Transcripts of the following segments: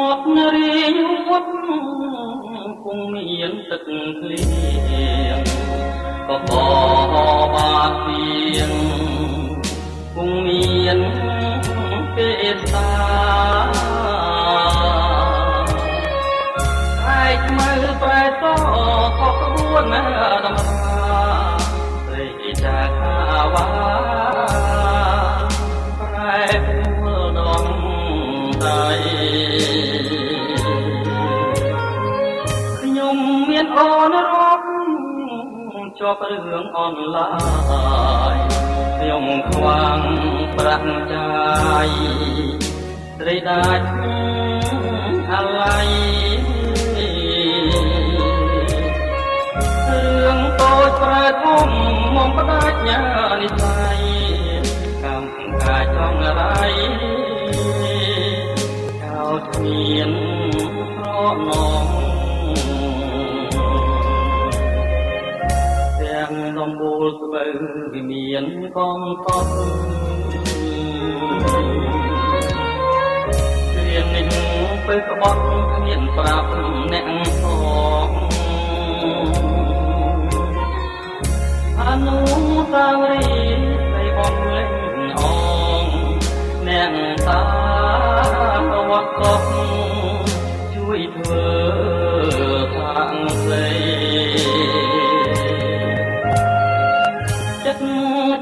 មកនារីវត្តគង់មានទឹកភ្លៀងក៏បបាក់ទៀងគង់មានទេសាឯកមើលប្រែតក៏ក្បួនដំរាព្រៃចាខាវ៉ាប្រែពួលដងដៃខ្ញុំមានអូនរកជាប់រឿងអនឡាញខ្ញុំខ្វាំងប្រាក់ចាយត្រីដាច់អាឡ័យរឿងតូចប្រែធំមកផ្ដាច់ញ៉ានិស័យកម្មការចង់រៃចោលគ្មានប្រណងទាំងដំបូលស្បូវវិមានកងកត់រៀននេះពេលក្បត់គ្មានប្រាប់អ្នកផងអនុស្សាវរីយ៍ស្រីបងលេងអងអ្នកតាវត្តកប់ជួយធ្វើខាងស្រីចិត្ត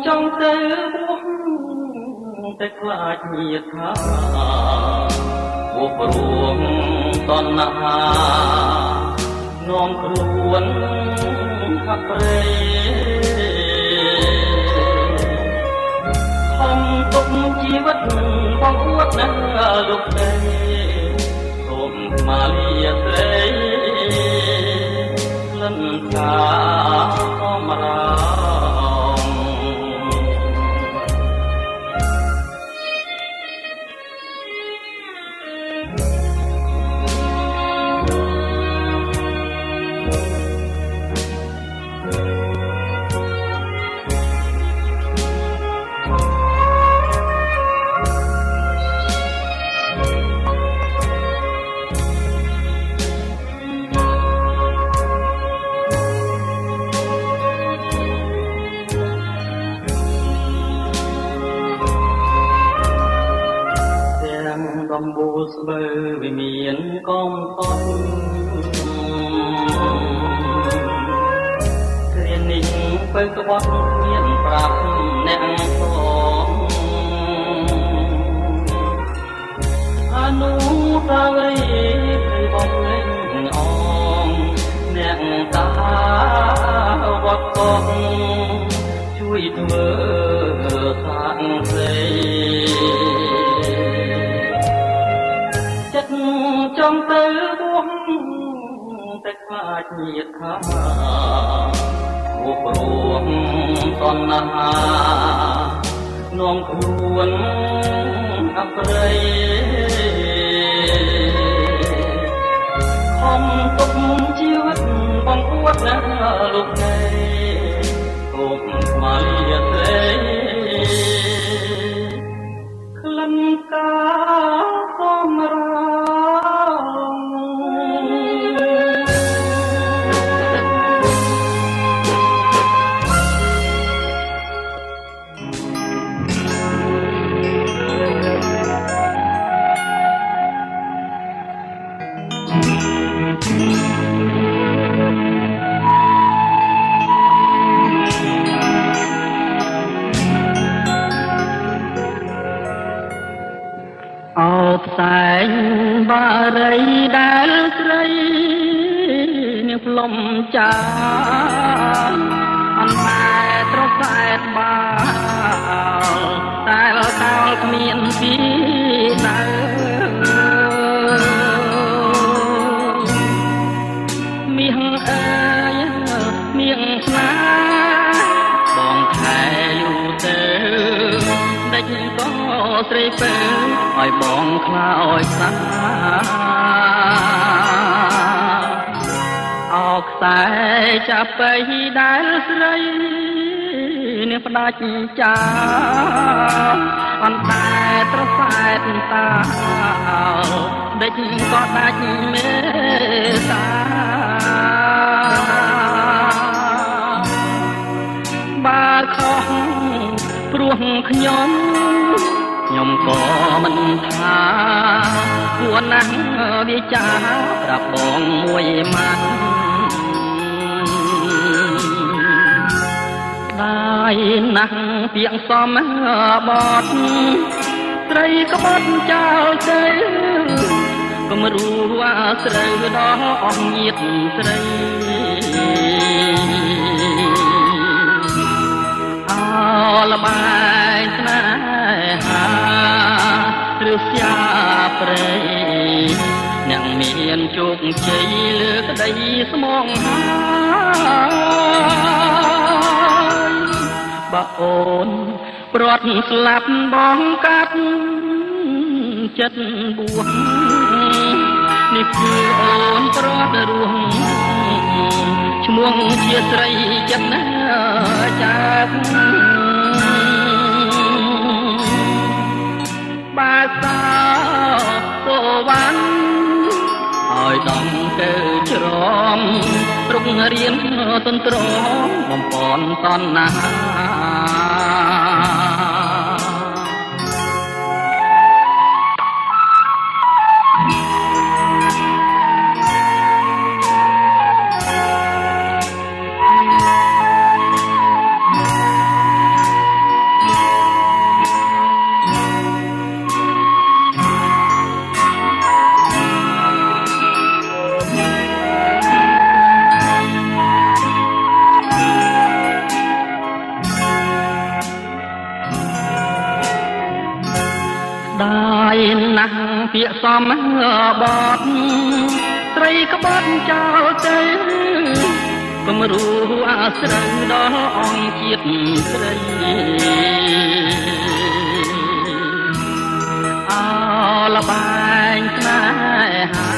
ចង់ទៅបួសតែខ្លាចញាតថាបួសព្រមតណ្ហានាំខ្លួនខាត់ព្រៃខំទុកជីវិតបងអួតណាលោកទេសូមមកលាស្រីលិនថាអមរាដំបូលស្បូវវិមានកងកត់គ្រានេះពេលក្បត់មានប្រាប់អ្នកផងអនុស្សាវរីយ៍ព្រៃបងលេងអងអ្នកតាវត្តកប់ជួយធ្វើខាងស្រីចង់ទៅបួសតែខ្លាចញាតថាបួសព្រមតណ្ហានាំខ្លួនអប្រិយខំទុកជីវិតបងអួតណាលោកទេអូបស្មាលាស្រីក្លិនកាសមរាអោបផ្សែងបារីដែលស្រីនាងផ្លុំចាអន្តែត្រសែតបាតែតើគ្មានពីដើមាសអើយមាសស្នាបងថែយូរទៅដេចក៏ស្រីពើឲ្យបងខ្លោចសាអោខ្សែចាប់បៃដែលស្រីនាងផ្ដាច់ចាអន្តែត្រសែតតាដេច ចក៏ដាច់មេត្តាបើខុសព្រោះខ្ញុំក៏មិនថាគួរណាស់វាចាប្រាប់បងមួយម៉ាត់ដែរណាស់ពាក្យសមបត់ស្រីក្បត់ចោលទៅកុំរួអាស្រូវដល់អស់ញាតស្រីអលបាយស្នេហាឬស្យាព្រៃអ្នកមានជោគជ័យលើក្តីស្មងហើយបើអូនព្រាត់ស្លាប់បងកាត់ចិត្តបួសនេះគឺអូនព្រាត់រស់ឈ្មោះជាស្រីចិត្តណាចាស់បើសោសូវ៉ាន់ឲ្យដំទៅច្រំរុករៀនទន្ទ្រមបំពន់តណ្ណាដែរណាស់ពាក្យសមបត់ត្រីក្បត់ចោលទៅកុំរួអាស្រូវដល់អង្គជាតិស្រីអលបែងស្នេហា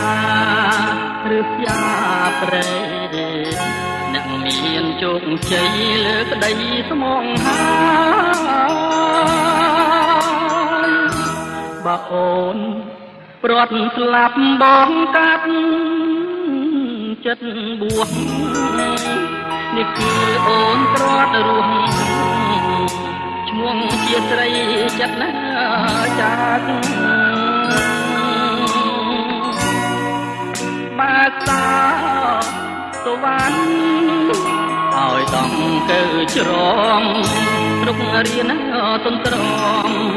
ឬស្យាព្រៃអ្នកមានជោគជ័យលើក្តីស្មងហើយបើអូនព្រាត់ស្លាប់បងកាត់ចិត្តបួសនេះគឺអូនព្រាត់រស់ឈ្មោះជាស្រីចិត្តណាចាស់បើតាសវណ្ណឲ្យដំកើច្រំរុករៀនទន្ទ្រម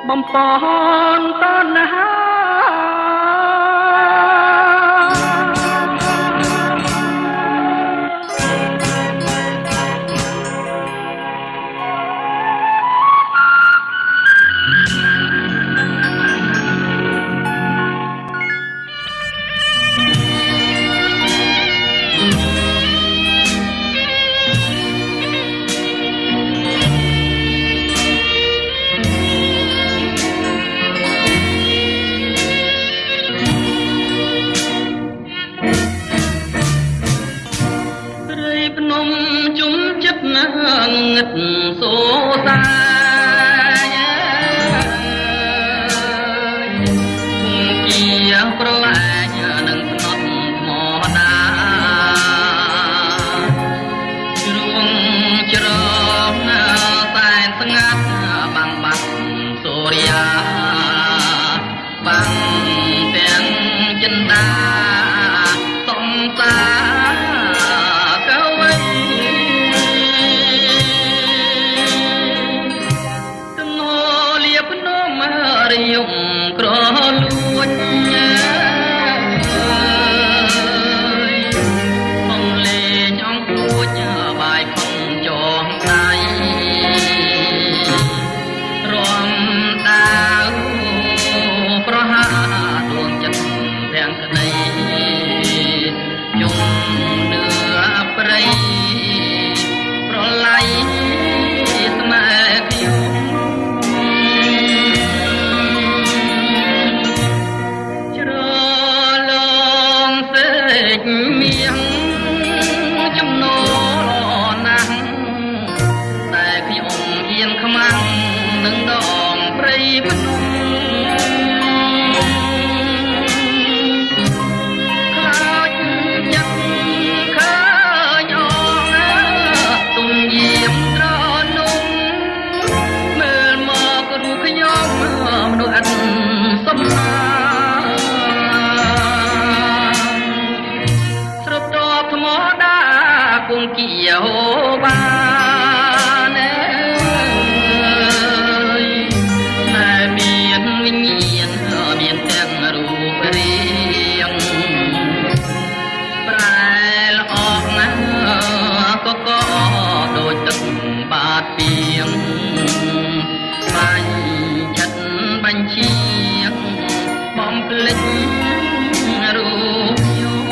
បំពន់តណ្ហាងឹតសូសាជាប្រឡាយនឹងភ្នត់ធម្មតាជ្រួងច្រងតែស្ងាត់បាំងបាត់សូរិយាបាំងទាំងចិន្តាសំសាយំក្រលួចបងលេងអង្គួចបាយខំចងដៃរំដាវប្រហាដួងចិត្តទាំងក្តី រូបខ្ញុំ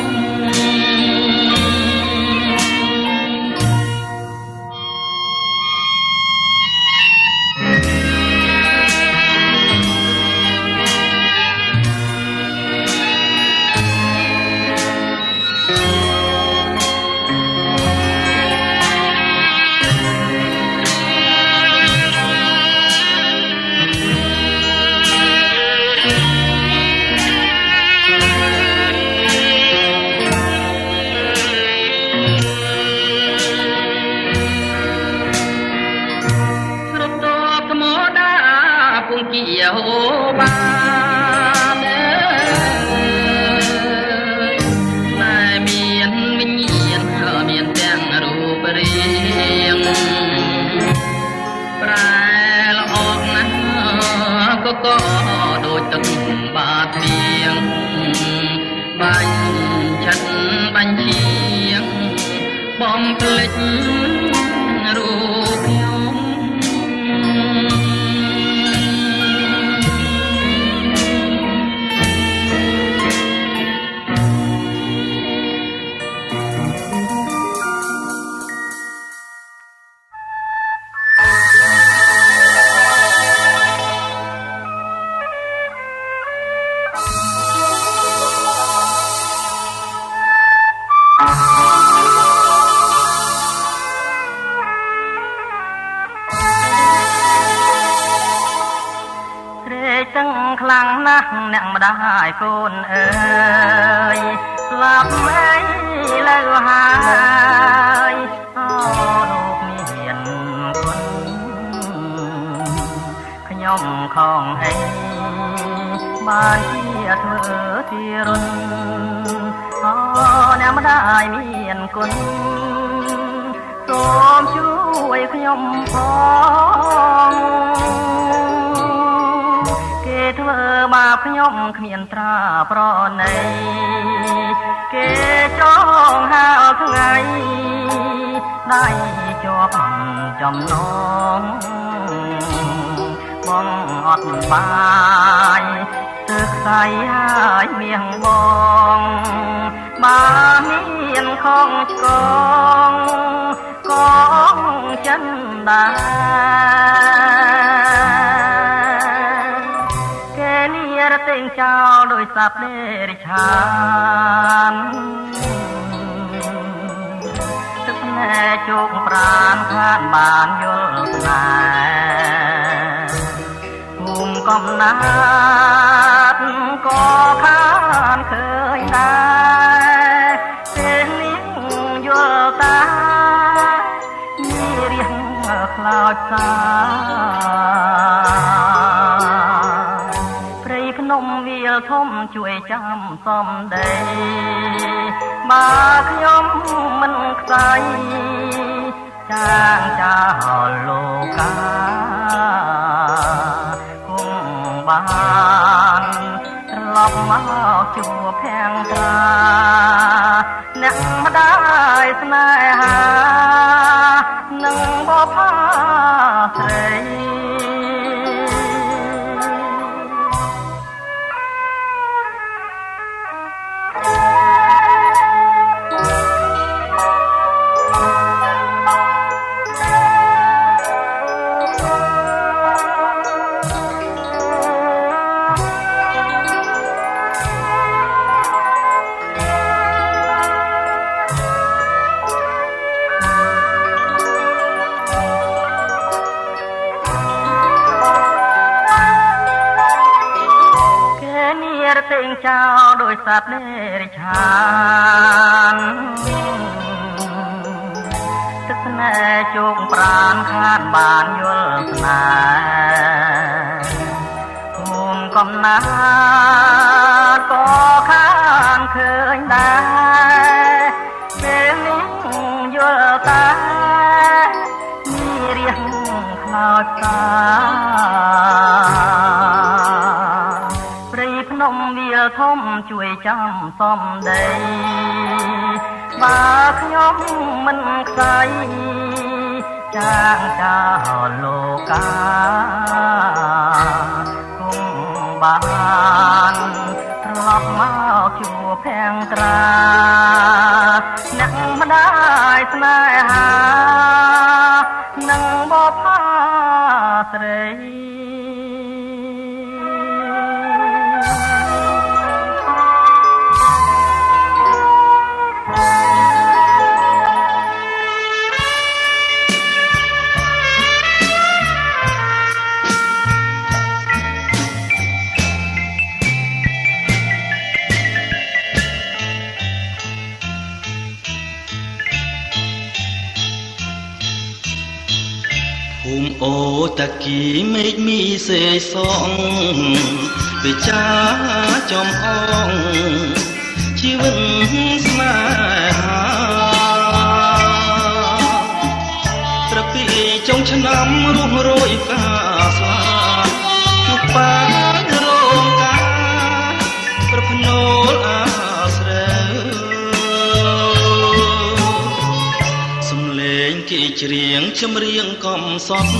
គង្គៀហូបានតែមានវិញ្ញាណមានទាំងរូបរាងប្រែល្អណាស់ក៏ដូចទឹកបាតទៀងបាញ់ឆិតបាញ់ឈៀងបំភ្លេចរូបខ្ញុំទាំងខ្លាំងណាស់អ្នកម្ដាយកូនអើយស្លាប់អីលើហើយអូលោកនេះមានគុណខ្ញុំខំអីបានជាធ្វើជារុនអូអ្នកម្ដាយមានគុណសូមជួយខ្ញុំផងគេធ្វើបាបខ្ញុំគ្មានត្រាប្រណីគេចងហាលថ្ងៃដៃជាប់ចំណងបងអត់បាយទឹកស្័យហើយមៀងបងបាមានខងឆ្កងកងចិនដារទិញចោលដោយសពនេរិឆានទឹកភ្នែកជោគប្រានខានបានយល់ស្នេហ៍ភូមិកំណាត់ក៏ខានឃើញដែរពេលនេះយល់តាមានរៀងខ្លោចសាភ្នំវាលធំជួយចាំសំដីបើខ្ញុំមិនខ្សែចាងចាលលោកាគង់បានត្រឡប់មកជួបភាំងត្រាអ្នកម្ដាយស្នេហានឹងបបផាស្រីទិញចោលដោយសត្វនេរិឆានទឹកស្នេហ៍ជោគប្រានខានបានយល់ស្នេហ៍ភូមិកំណាត់ក៏ខានឃើញដែរពេលនេះយល់តាមានរៀងខ្លោចតាភ្នំវាលធំជួយចាំសំដីបើខ្ញុំមិនខ្សែចាងចាលលោកាគង់បានត្រ ឡប់មកជួបភាំងត្រាអ្នកម្ដាយស្នេហានឹងបបផាស្រីអូតាគីមេឃមីសេសងវិចាចំអងជីវិតស្នេហាត្រពីចុងឆ្នាំរស់រយកាស្លាជួបបានរងការប្រភ្នូលអាស្រ័យសំឡេងគេច្រៀងចម្រៀងកំសត់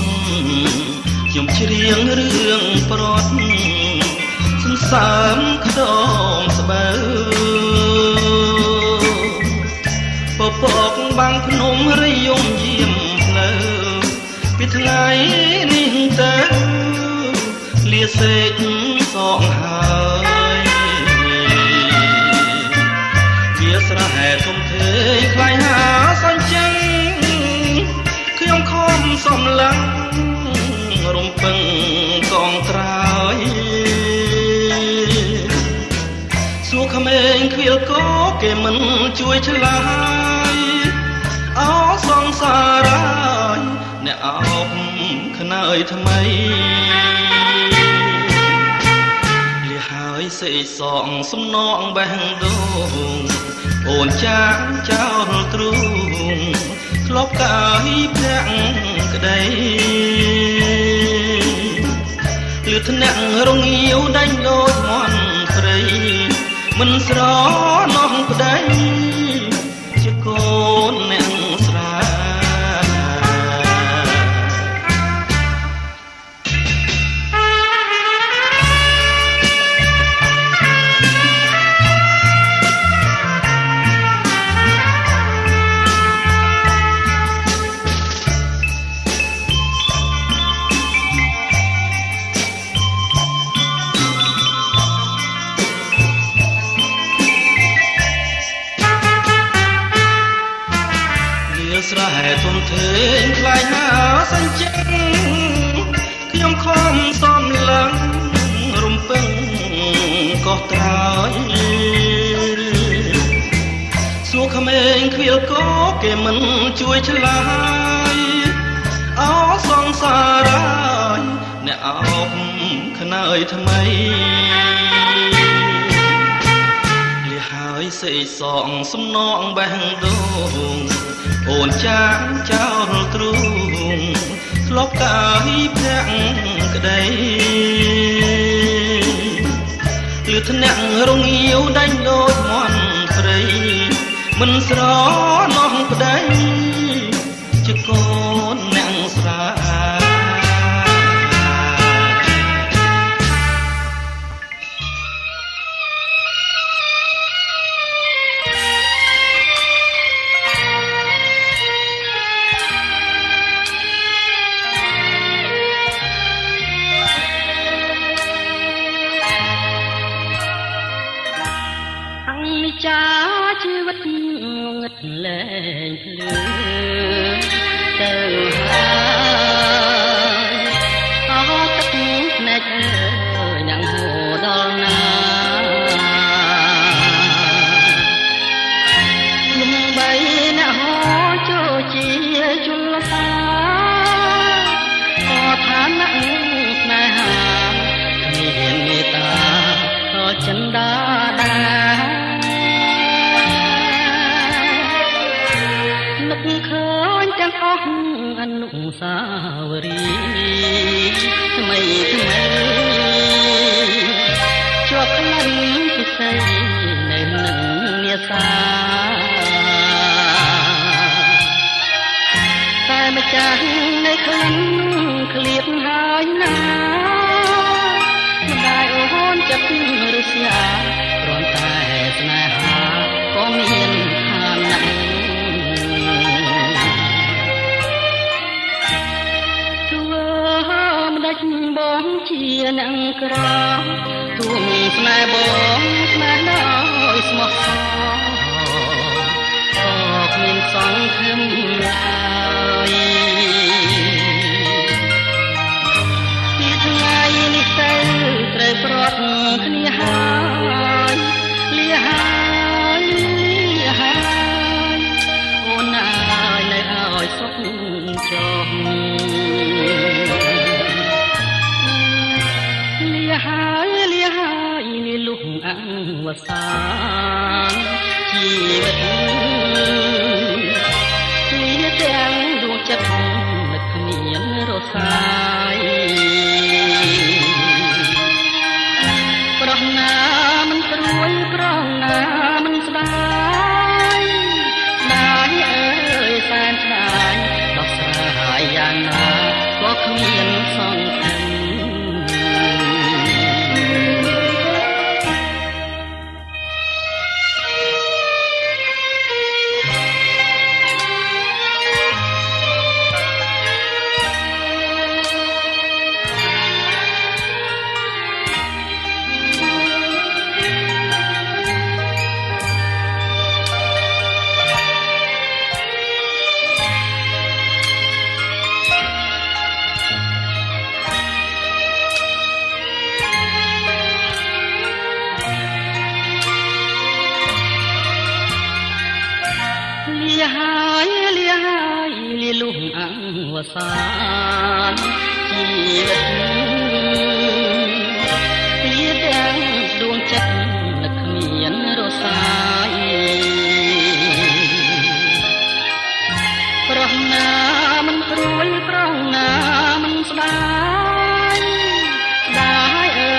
ខ្ញុំច្រៀងរឿងប្រត់សន្សើមខ្ទមស្បូវពពកបាំងភ្នំរិយមយាមផ្លូវពីថ្ងៃនេះទៅលាសេកសងហើយវាស្រែធំធេងខ្លាយហាសាញ់ចេញខ្ញុំខំសំឡឹងរំពឹងកងត្រើយសួរក្មេងខ្វៀលគោគេមិនជួយឆ្លើយអោសងសារ៉ាយអ្នកអោបខ្នើយថ្មីលះហើយសេកសងសំណងបេះដូងអូនចាងចោលទ្រូងធ្លាប់កាយភ្នាក់ក្ដីលឺថ្នាក់រងាវដាច់ដូចមន់ព្រៃមិនស្រណោះប្ដីជាកូនអ្នកស្រាស្រែធំធេងខ្លាយហាសាញ់ចេញខ្ញុំខំសំឡឹងរំពឹងកោះត្រើយសួរក្មេងខ្វៀលគោគេមិនជួយឆ្លើយអោសងសារ៉ាយអ្នកអោបខ្នើយថ្មីលះហើយសេកសងសំណងបេះដូងអូនចាងចោលទ្រូងធ្លាប់កាយភ្នាក់ក្ដីលឺថ្នាក់រងាវដាច់ដូចមន់ព្រៃមិនស្រណោះប្ដីជាកូនអ្នកស្រាចាជីវិតងឹតលែងភ្លឺទៅហើយអោទឹកភ្នែកអើយយ៉ាងហូរដល់ណាលំបីអ្នកហោចូលជាជលសាអត់ឋានៈស្នេហាគ្មានមេត្តាក៏ចិន្តាដែរឃើញទាំងអស់អនុស្សាវរីយ៍ថ្មីថ្មីជាប់ក្លិនពិសីនៅនឹងនេសាតែម្ចាស់នៅក្លិនក្លៀតហើយណាម្ដាយអូនចិត្តរស្យា សានជីវិតវាទាំងដួងចិត្តនឹកគ្មានរសាយប្រោះណាមិនព្រួយប្រោះណាមិនស្ដាយស្ដាយអើយសែនស្ដាយដោះស្រាយយ៉ាងណាក៏គ្មានសង្ឃឹមលាលុះអវសានជីវិតវាទាំងដួងចិត្តនឹកគ្មានរសាយប្រោះណាមិនព្រួយប្រោះណាមិនស្ដាយស្ដាយអើ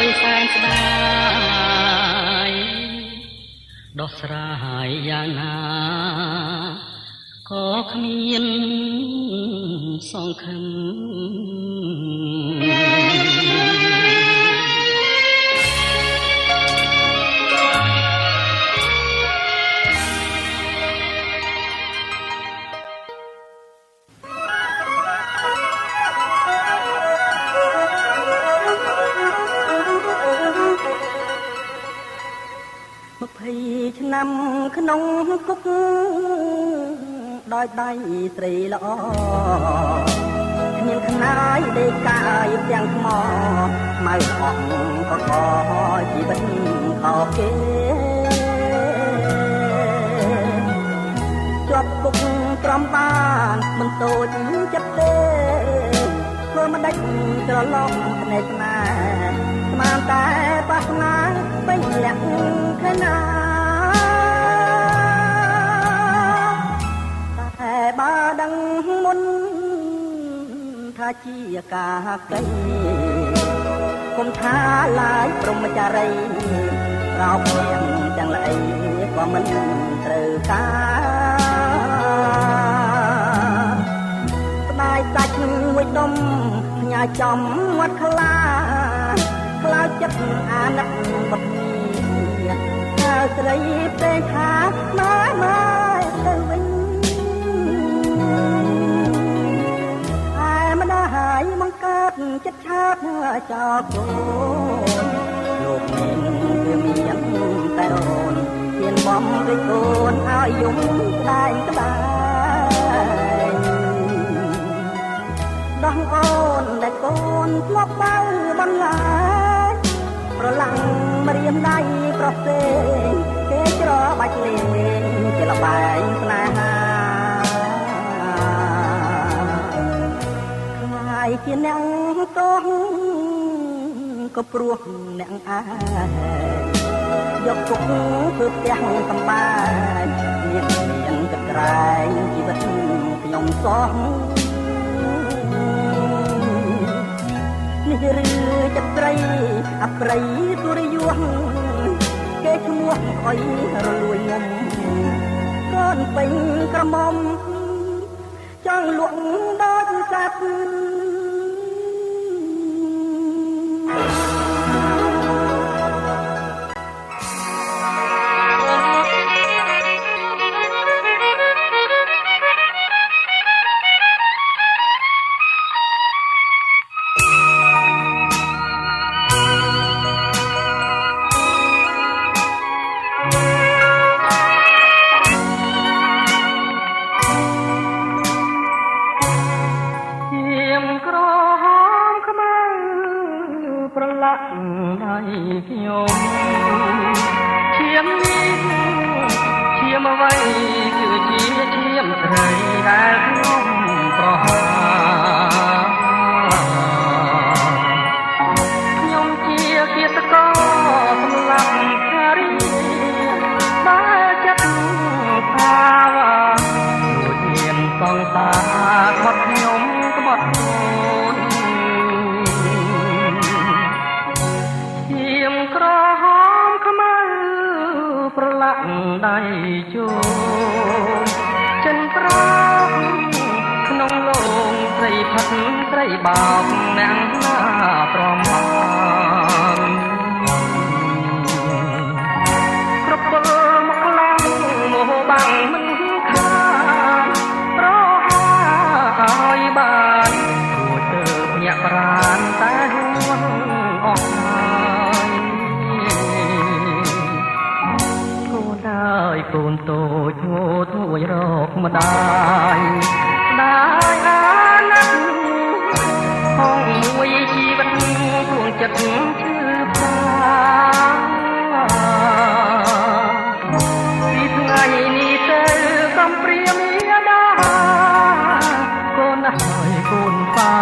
យសែនស្ដាយដោះស្រាយយ៉ាងណាក៏គ្មានសង្ឃឹម20ឆ្នាំក្នុងគុកដោយដៃស្រីល្អគ្មានខ្នាយដេកកាយទាំងថ្មម៉ៅអស់ក៏ខជីវិតខោគេជាប់គុកត្រំបានមិនតូចចិត្តទេធ្វើមិនដាច់ច្រឡំភ្នែកស្នេហ៍ស្មានតែបាសនាពេញលក្ខខណាតែបើដឹងមុនថាជាការក្តីគុំថាឡាយព្រមចារីរោបទាំងទាំងល្អីក៏មិនត្រូវការស្ដាយសាច់មួយដុំផ្ញើចំមាត់ខ្លាខ្លោចចិត្តអាណិតបត់នេះហើយស្រីព្រេងថាម៉ែទៅវិញហើយបង្កើតចិត្តឆាតចោលគូលោកមានគឺមានតែអូនហ៊ានបំដូចកូនឲ្យយំស្ដាយក្បែរដោះអូនដែលកូនធ្លាប់បៅបន្លាយប្រឡាំងម្រាមដៃប្រសេគេច្របាច់លេងជាលបែងស្នេហាហើយជាអ្នកតោះក៏ព្រោះអ្នកអាយយកគុកធ្វើផ្ទះសម្បែងមានកត្រែងជីវិតខ្ញុំសោះនេះឬចិត្តស្រីអប្រិយទុរយសគេឈ្មោះអុយរលួយងំកូនពេញក្រមុំចង់លក់ដល់សត្វម លាក់ដៃជោមចិនប្រងក្នុងលងត្រីផឹកត្រីបោកអ្នកណាប្រមាណក្រពើមកខ្លាំងមកបាំងមិនខានប្រហើយបានគួរទៅញាក់ប្រានតែហួនអស់ហើយកូនហើយកូនតូចងូតមួយរកម្ដាយដែលអាណិតហងមួយជីវិតខ្លួនចិត្តឈឺផ្សាពីថ្ងៃនេះទៅកំព្រាមាតាកូនហើយកូនប៉ា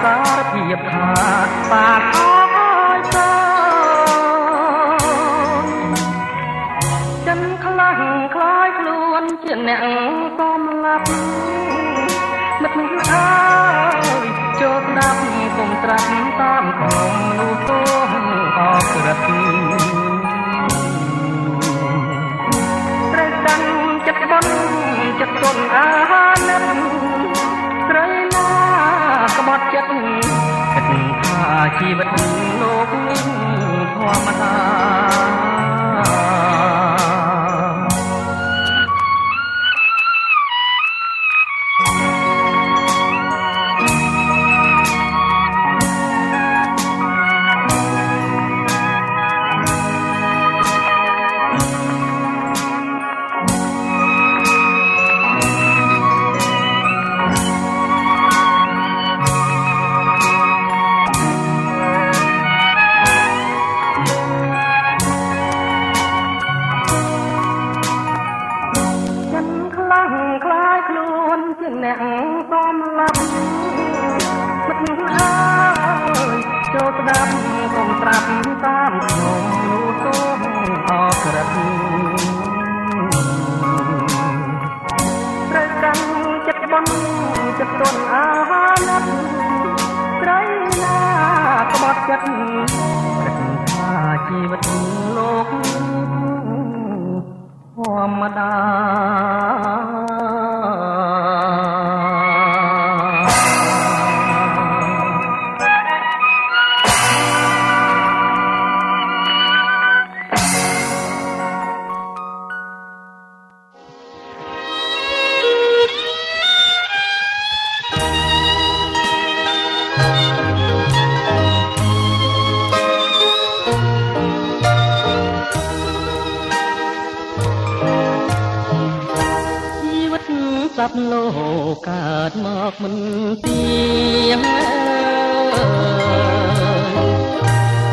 សារភាពថាប៉ាអើយតើចិនខ្លាំងខ្លាយខ្លួនជាអ្នកសំឡាប់មិត្តអើយចូលស្ដាប់កុំត្រាប់តាមក្រុមនោះទោះអរក្រឹតត្រូវកាន់ចិត្តបន់ចិត្តគុណអាណិតស្រីណាក្បត់ចិត្តគិតថាជីវិតលោកនេះធម្មតាអ្នកបំឡាប់មិត្តអើយចូលស្ដាប់កុំត្រាប់តាមក្នុងនោះសូមអរក្រឹតត្រូវកាន់ចិត្តបន់ចិត្តទន់អាណិតស្រីណាក្បត់ចិត្តគិតថាជីវិតលោកធម្មតាសត្វលោកកើតមកមិនទៀង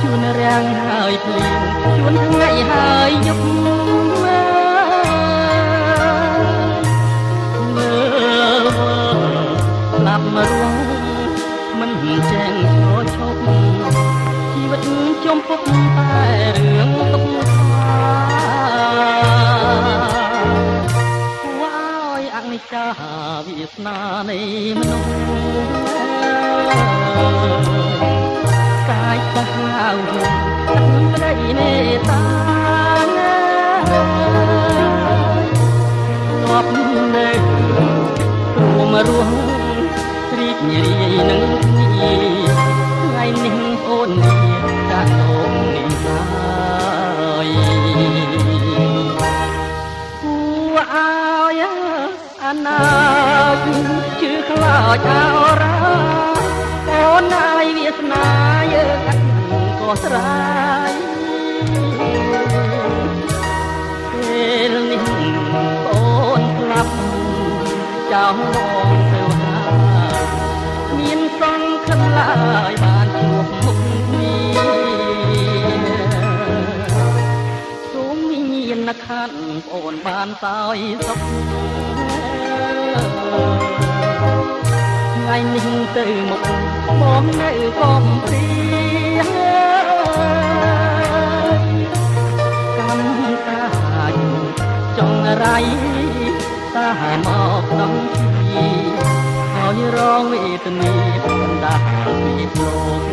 ជួនរាំងហើយភ្លៀងជួនថ្ងៃហើយយប់មើលស្លាប់មករងមិនចេញឈប់ជីវិតចំពុកតែរឿងទុកចាវាសនានៃមនុស្សកាយសាហាវទឹកក្តីមេត្តាងាប់នៅរួមរស់រីករាយនឹងគ្នាថ្ងៃនេះអូននេះចាស់លោកនេះហើយគួរឲ្យអនាគតជឿខ្លោចអរ៉ាអូនហើយវាសនាយើងអត់ក៏ស្រ័យពេលនេះអូនស្លាប់ចោលមកទៅណាមានសង្ឃឹមឡើយបានជួបមុខគ្នាសូមវិញ្ញាណក្ខន្ធអូនបានសោយសុខថ្ងៃនេះទៅមុខបងនៅកំព្រាកម្មការចង់រៃតាមកដំទីហើយរងវេទនាបណ្ដាពីលោក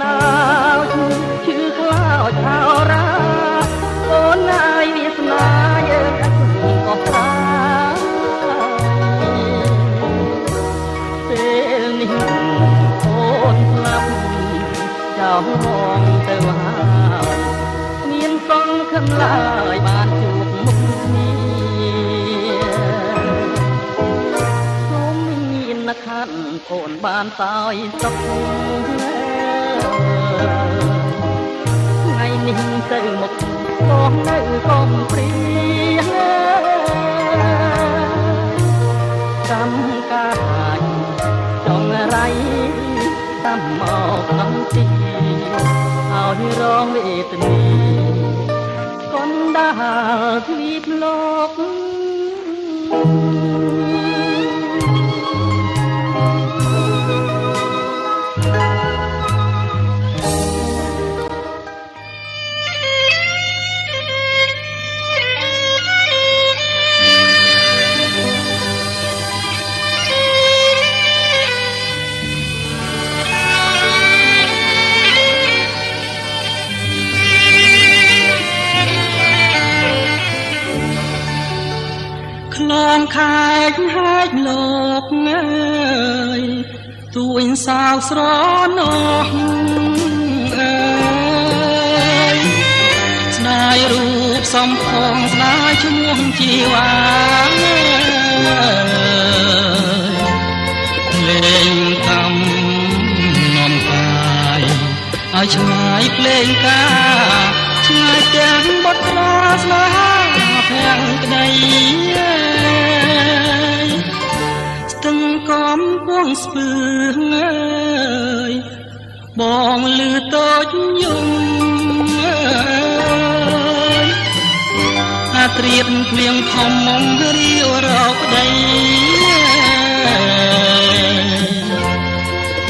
ណោចឈឺខ្លោចឆោរាអូនហើយវាសនាយើងអត់ក៏ប្រាពេលនេះអូនស្លាប់ចោលមកទៅហើយមានសង្ឃឹមឡើយបានជួបមុខគ្នាសូមមាននខាត់អូនបានសោយសុខថ្ងៃនេះទៅមុខបងនៅកុំព្រាកម្មការចង់រៃតាមមកកំទីឲ្យរងវេទនាកុនដាល់ទ្វីបលោកខ្លងខែកហាច់លោកអើយទួញសោកស្រណោះអើយស្ដាយរូបសំផងស្ដាយឈ្មោះជីវ៉ាលេងកំនំកាយឲ្យឆ្ងាយភ្លេងការឆ្ងាយទាំងបទក្រាស្នេហាភាំងក្ដីស្ទឹងកំពុងស្ពឺងើយបងលឺតូចយំអាត្រៀតភ្លៀងធំមុំរាវរកប្ដី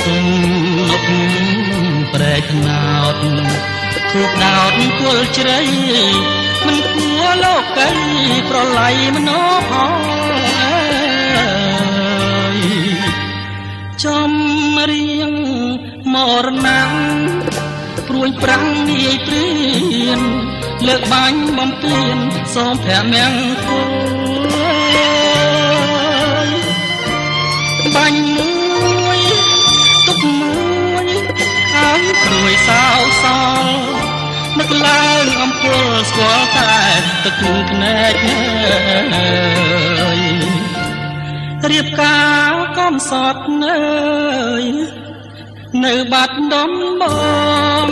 ទុំនុកប្រែកណោតធូបដោតគល់ជ្រៃមិនគួរលោកីប្រឡ័យមនោផងចំរៀងមរណៈព្រួយប្រាំងនាយព្រៀនលើកបាញ់បំពេញសូមព្រះមង្គលបាញ់មួយទុកមួយឲ្យព្រួយសោកសល់នឹកឡើងអំពើស្គាល់តែទឹកភ្នែករៀបការកំសត់នៅបាត់ដំបង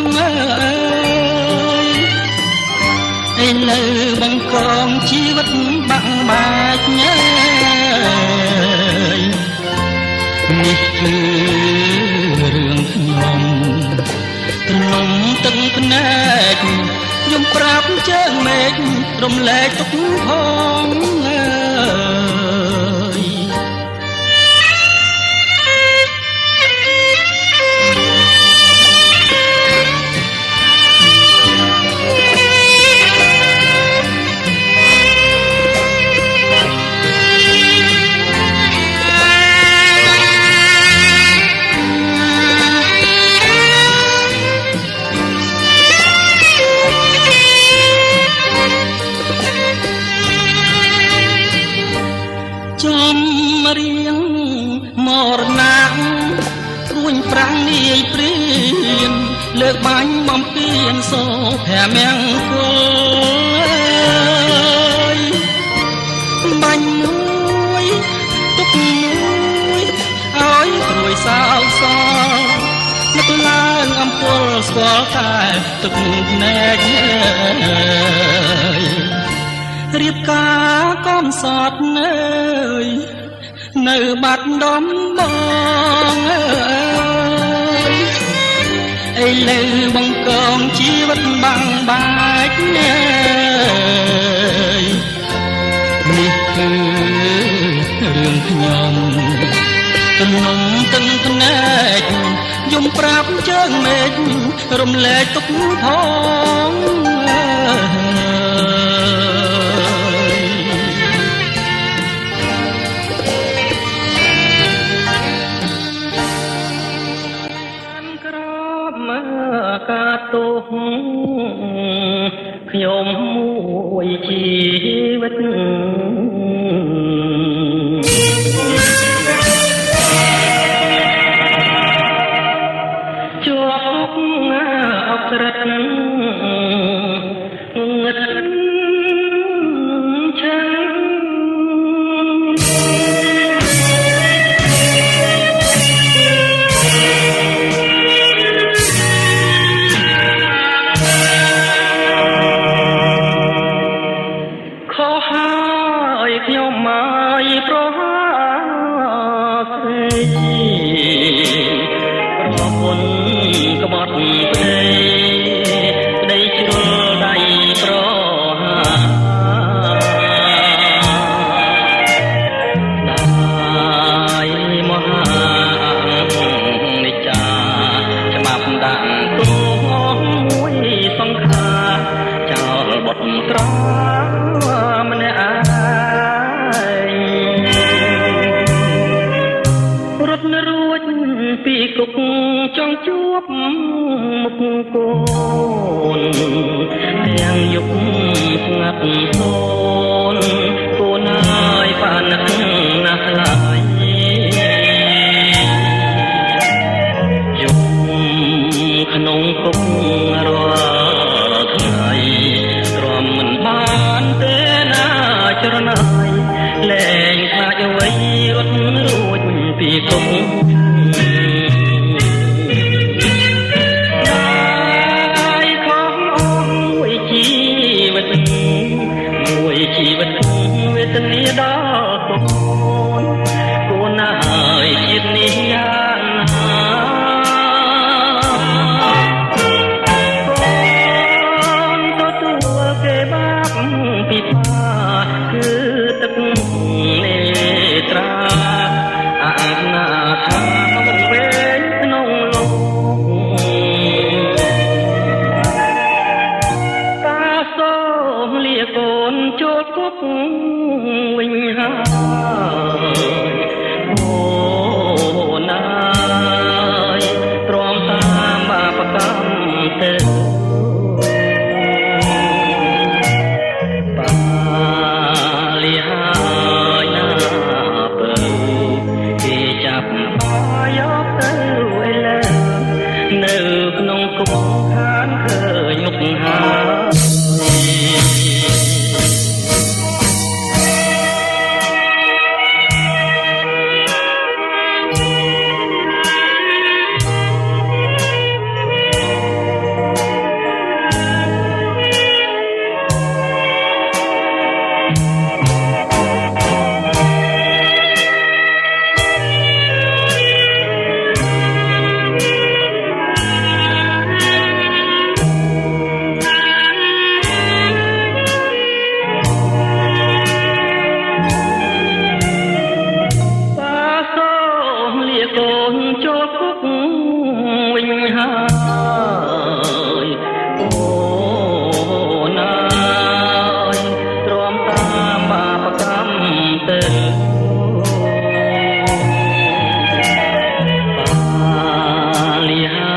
ឯនៅបង្កងជីវិតបាក់បាច់នេះគឺរឿងខ្ញុំទំនំទឹកភ្នែកខ្ញុំប្រាប់ជើងមេឃរំលែកទុកផងចំរៀងមរណៈរួញប្រាំងនាយព្រៀនលើកបាញ់បំពេញសូព្រះមង្គលបាញ់មួយទុកមួយឲ្យព្រួយសោកសល់នឹកឡើងអំពើស្គាល់តែទឹកភ្នែករៀបការកំសត់នៅបាត់ដំបងឥឡូវបង្កងជីវិតបាំងបាច់នេះគឺរឿងខ្ញុំទំនំទឹកភ្នែកយំប្រាប់ជើងមេឃរំលែកទុកផងក្រោបមើ ការទុកខ្ញុំមួយជីវិតជាប់អក្រិតងឹតឆាខ្ញុំមកប្រហាស្រីប្រពន្ធក្បត់ប្តីជ្រុលដៃប្រហាដាយមហានិច្ចាច្បាប់ដាក់ទោមួយសង្ខារចោលបុត្រត្រាម្នាក់រួចពីគុកចង់ជួបមុខកូនទាំងយុគស្ងាត់សូនកូនហើយបានណាស់ឡាយយុគក្នុងគុករាល់ថ្ងៃទ្រាំមិនបានទេណាចរណៃលែងខ្លាចអ្វីរត់រួចពីគុកមួយជីវិតវេទនាដល់កូនណាហើយជាតិនេះយ៉ាងណាកូនទទួលគេបាបពីបាគឺទឹកនេត្រាអាណាថាមកវេក្នុងលោកលាកូនចូលគុកវិញហើយអូណាយទ្រាំតាមបាបកម្មទៅបាលីហើយណាបើគេចាប់បាយយកទៅឯលើនៅក្នុងគុកខាងឃើញមុខហើយកូនចូលគុកវិញហើយអូណាយទ្រាំតាមបាបកម្មទៅបាលីហើ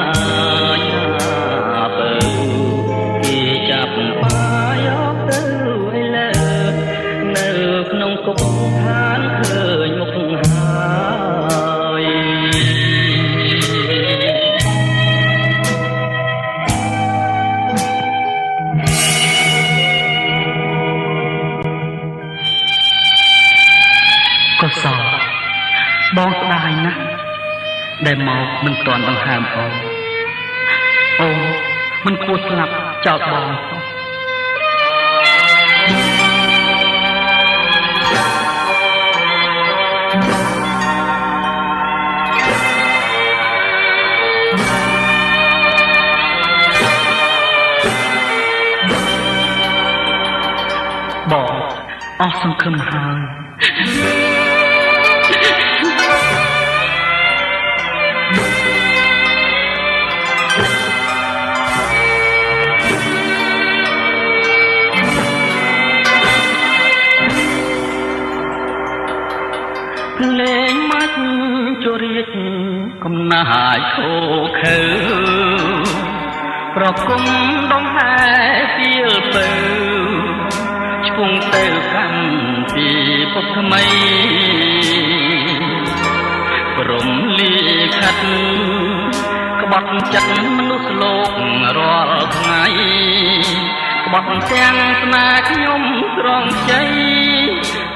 យបើគេចាប់បាយយកទៅឯលើនៅក្នុងគុកខាងឃើញមុខហើយកុសលបងស្ដាយណាស់ដែលមកមិនទាន់ដង្ហើមអូនមិនគួរស្លាប់ចោលបងបងអស់សង្ឃឹមហើយលេងមកជរាជ កំណាយខូខើប្រគំដងហែពីលពើឆ្ពងទៅកាន់ពីពុកថ្មីព្រមលីខិតក្បត់ចិត្តមនុស្សលោករាល់ថ្ងៃក្បត់ទាំងស្នេហ៍ខ្ញុំស្រងជ័យ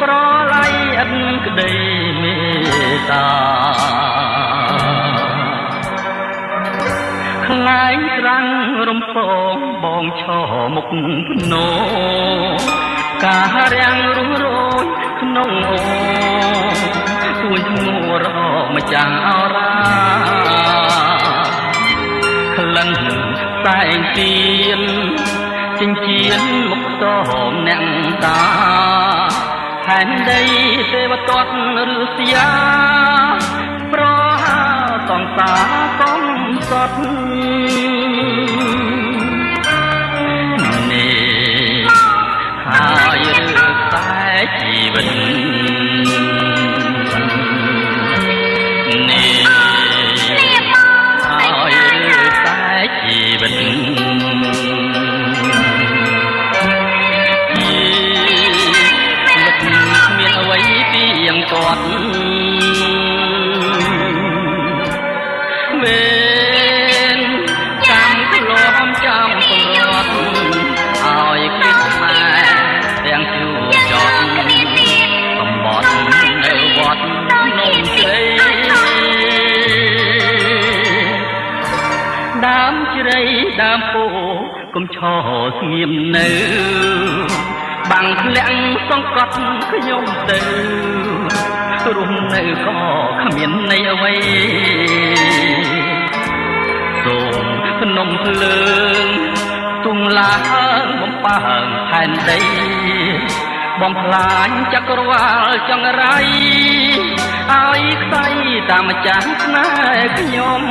ប្រឡ័យឥតក្តីមេត្តាខ្លែងត្រាំងរំពងបងឈរមុខភ្នោការរាំងរុះរយក្នុងអូទួញឈ្មោះរកម្ចាស់អរាក្លិនតែងទៀនចិញ្ចៀនមុខតមអ្នកតាផែនដីទេវទត្តឬសយាប្រហាសង្សារកំសត់នេះហើយឬតែជីវិតនេះហើយឬតែជីវិតគាត់មានចាំក្លំចាំប្រត់ឲ្យគិតមកទាំងជួចត់បំបត់នៅវត្តនំជ្រៃដើមជ្រៃដើមពោកុំឈរស្ងៀមនៅបាំងធ្លាក់សង្កត់ខ្ញុំទៅរស់នៅក៏គ្មានន័យអ្វីសូមភ្នំភ្លើងទុំឡើងបំផើងផែនដីបំផ្លាញចក្រវាលចង្រៃឲ្យខ្សែតាមម្ចាស់ស្នេហ៍ខ្ញុំ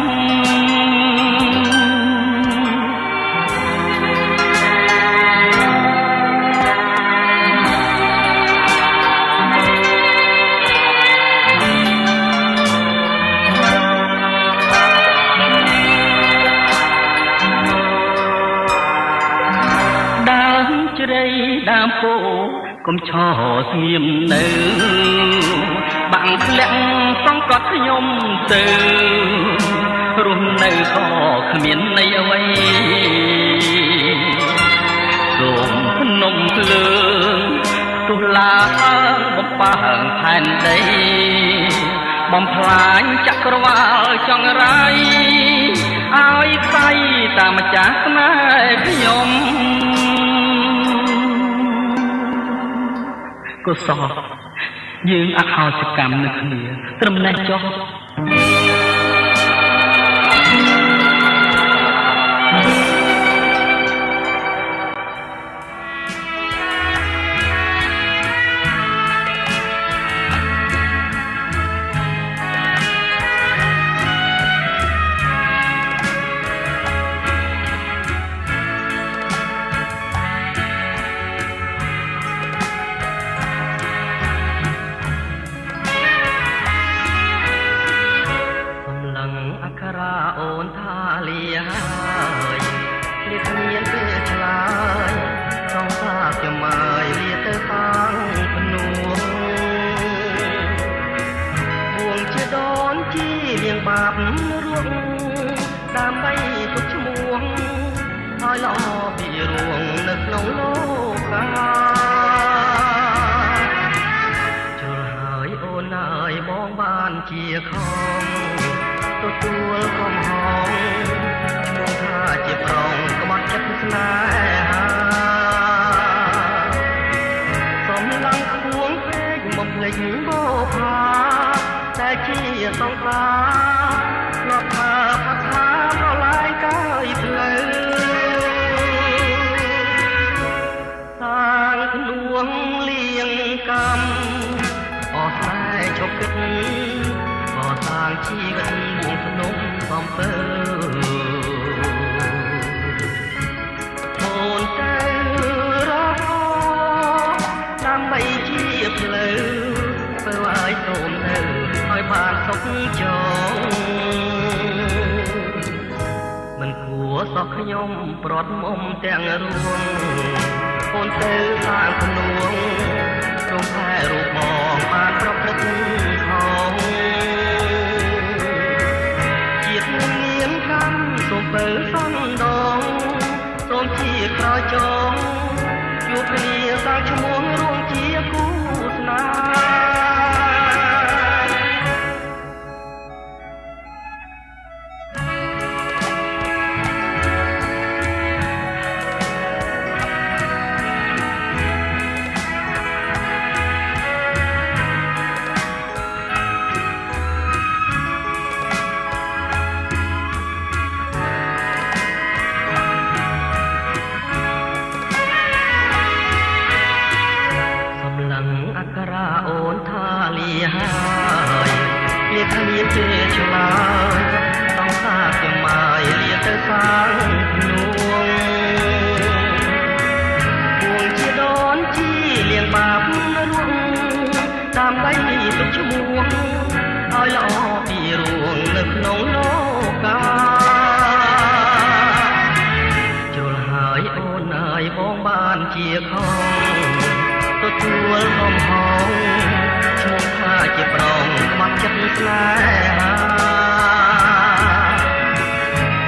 ជ្រៃដើមពោកុំឈរស្ងៀមនៅបាំងធ្លាក់សង្កត់ខ្ញុំទៅរស់នៅក៏គ្មានន័យអ្វីសូមភ្នំភ្លើងទុះឡើងបំផើងផែនដីបំផ្លាញចក្រវាលចង្រៃឲ្យខ្សែតាមម្ចាស់ស្នេហ៍ខ្ញុំកុសលយើងអហោសកម្មនៅគ្នាត្រឹមនេះចុះអូនថាលាហើយលៀបមានពេលឆ្លើយសងសាខ្ញុំហើយលាទៅខាងភ្នួងពួងជាដូនជីលៀងបាបរួងដើម្បីទុកឈ្មោះឲ្យល្អពីរួងនៅក្នុងលោកកាជលហើយអូនហើយបងបានជាខំទទួលកំហងឈ្មោះថាជាប្រងក្បត់ចិត្តស្នេហាសំឡងខ្ពងពេកមកភ្លេចបោផាតែជាសង្សារធ្លាប់ថាផាថាប្រឡាយកាយផ្លូវតាងភ្នួងលៀងកម្មអស់ស្នេហ៍ជប់គិតសាងជីវិតបួងភ្នំបំពើអូនទៅរកដើម្បីជាផ្លូវធ្វើឲ្យសូមទៅឲ្យបានសុខចង កខ្ញុំប្រត់មុំទាំងរួងអូនទៅខាងភ្នួងរំផែរូបបងបានប្រព្រឹត្តខុសជាតិមានកម្មសូមពើសំដងសូមជាក្រោយចងជួបគ្នាសាងឈ្មោះរួមជាគូស្នេហ៍អក្សរអូនថាលាហើយលាគ្នាជឿឆ្លើយต้องសាជាម៉ាយលាទៅសាងភ្នួងពួងជាដូនជីលៀងបាបរួងតាមដៃទុកឈ្មោះឲ្យល្អពីរួងនៅក្នុងលោកាជ្រុលហើយអូនហើយបងបានជាខំទទួលហំហងឈ្មោះថាជាប្រងខ្មាត់ចិត្តស្នេហា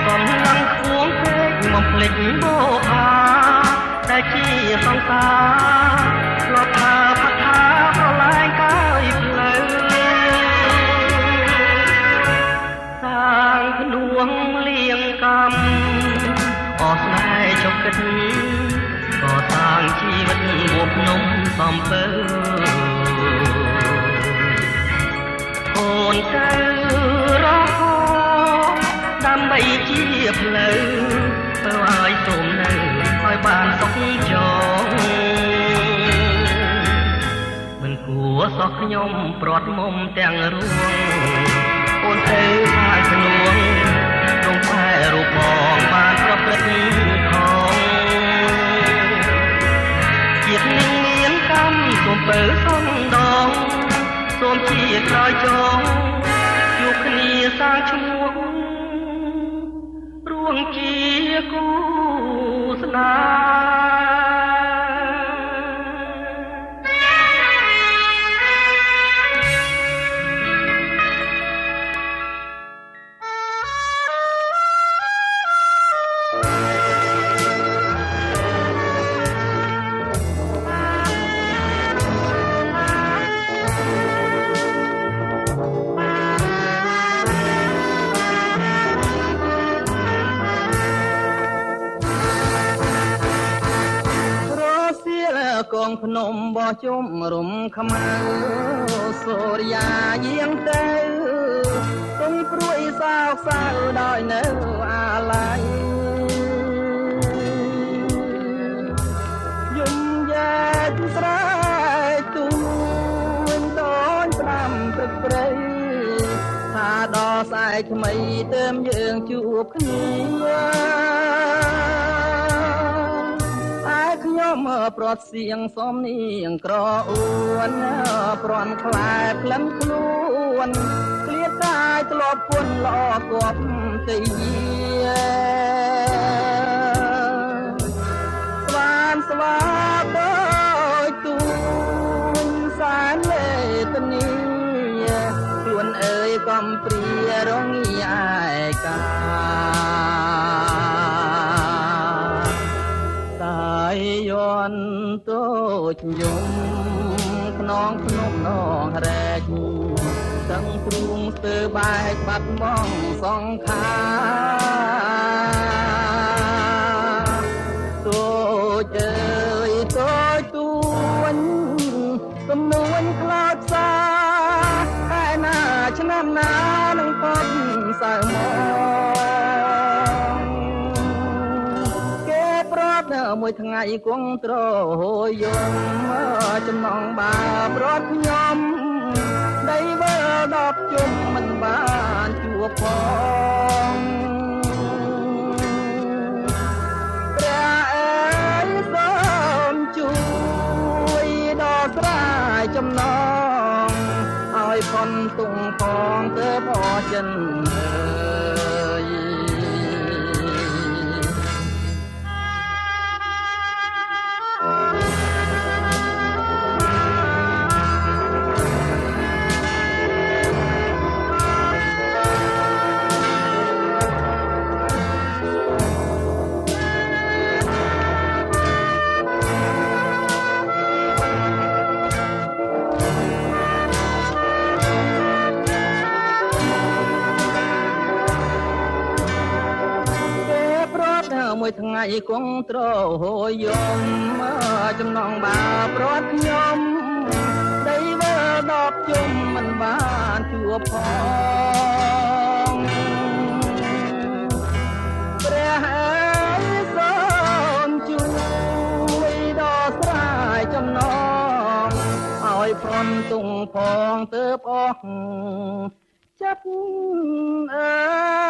កំឡុងខ្វងពេកមកភ្លេចបោអាតែជាសង្សារធ្លាប់ថាផាថាប្រឡាយកាយផ្លូវសាងភ្នួងលៀងកម្មអស់ស្នេហ៍ចុកគិតក៏សាងជីវិតមកភ្នំសំពើអូនទៅរកដើម្បីជាផ្លូវទៅឲ្យសូមនៅឲ្យបានសុខចងមិនគួរសោះខ្ញុំប្រត់មុំទាំងរួងអូនទៅខាងភ្នួងរំផែរូបបងបានប្រព្រឹត្តខុសជាតិនឹងមានកម្មសូមពើសំដងសូមជាក្រោយចងជួបគ្នាសាងឈ្មោះរួងជាគូស្នេហ៍កងភ្នំបោះជុំរំខ្មៅសូរិយាយាងទៅទុំព្រួយសោកសៅដោយនៅអាឡ័យយំយ៉ាច់ស្រែកទូនតូនផ្ដាំព្រឹកព្រៃថាដល់ស្អែកថ្មីទើបយើងជួបគ្នាខ្ញុំប្រត់សៀងសំនៀងក្រអួនប្រន់ខ្លែក្លិនខ្លួនក្លៀតកាយធ្លាប់ពុនល្អគប់ទីស្វានស្វាដោយទូនសានលេតនីខ្លួនអើយកំព្រារងាឯកាយន់តូចយំខ្នងភ្នំនងរែកទាំងទ្រូងស្ទើបែកបាត់មកសង្ខាតូចអើយតូចទួញទំនួញខ្លោចសាតែណាឆ្នាំណានឹងផុតសៅមកមួយថ្ងៃគង់ត្រហូយំចំណងបាប្រត់ខ្ញុំដីវើ10ជុំមិនបានជួបផងព្រះអើយសូមជួយដល់ស្រាយចំណងឲ្យផុនទុងផងទើបអចិនអើយ ថ្ងៃគង់ត្រហួយយំចំណងបាប្រត់ខ្ញុំដីវើដបជុំមិនបានជួបផងព្រះហើយសូមជួយដល់ស្រាយចំណងឲ្យព្រមទុងផងទើបអស់ចិត្តអើ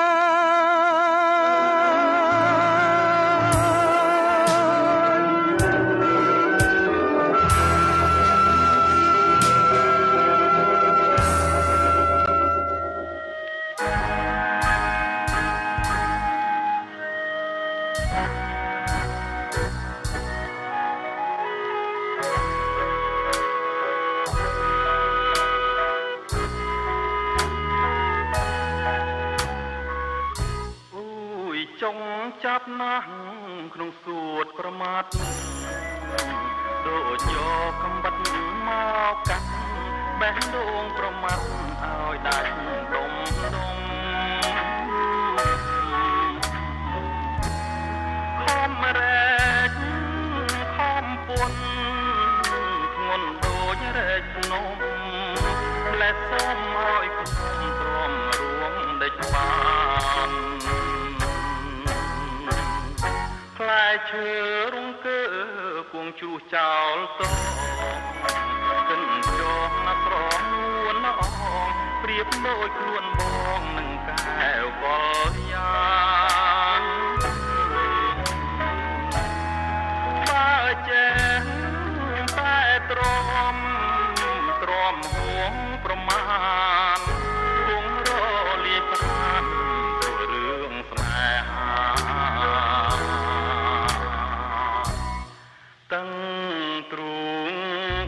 ចុងចាប់ណាស់ក្នុងសួតប្រមាថដូចយកកំបិតមកកាត់បេះដូងប្រមាថឲ្យដាច់ដុំខំរែកខំពុនធ្ងន់ដូចរែកភ្នំលែសូមឲ្យខ្ញុំទ្រាំរួមដេចបានផ្លែឈើរងកើគួងជ្រុះចោលតកិនចោះណាស្រងនួនអងប្រៀបដូចខ្លួនបងនឹងកែវកលយ៉ាងបើចេះតែទ្រាំហួងប្រមាណគង់រលាប្រាណព្រោះរឿងស្នេហាតាំងទ្រូង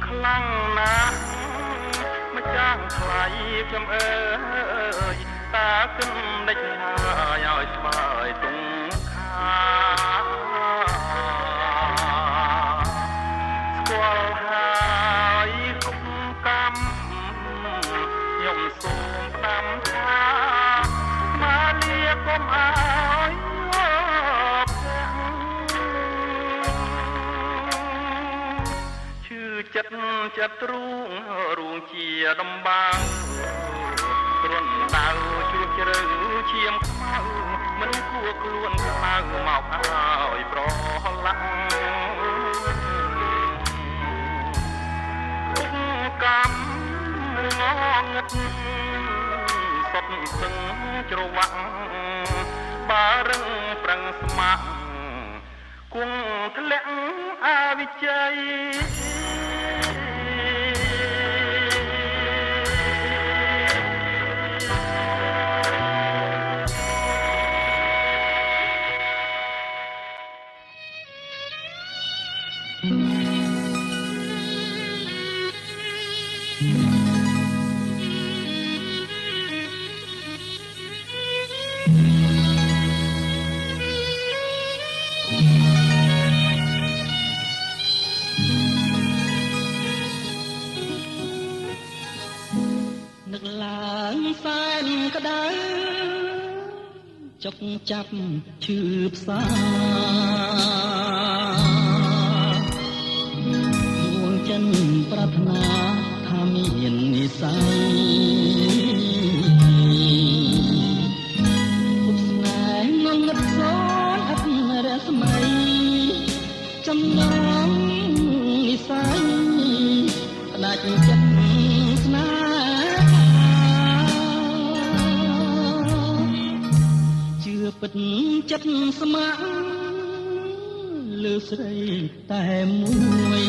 ខ្លាំងណាស់ម្ចាស់ថ្លៃខ្ញុំអើយតាគិនដេចហើយឲ្យស្បើយទុំខាស្គាល់ហើយគុំកម្មខ្ញុំសូមផ្ដាំថាមកលាកុំឲ្យចិត្តរួងជាដំបាំងរុនដៅជួបជ្រៅឈាមខ្មៅមិនគួរខ្លួនខ្មៅមកឲ្យប្រឡាក់គុំកម្មងងឹតសុតសឹងច្រវាក់បារឹងប្រឹងស្មាក់គង់ធ្លាក់អវិជ័យនឹកឡើងសែនក្តៅចុកចាប់ឈឺផ្សាដួងចិនប្រាថ្នាថាមាននិស័យពុកស្នេហ៍ងងឹតសូនអត់រស្មីចំណងនិស័យផ្ដាច់ចិត្តស្នេហ៍ពិតចិត្តស្ម័គ្រលើស្រីតែមួយ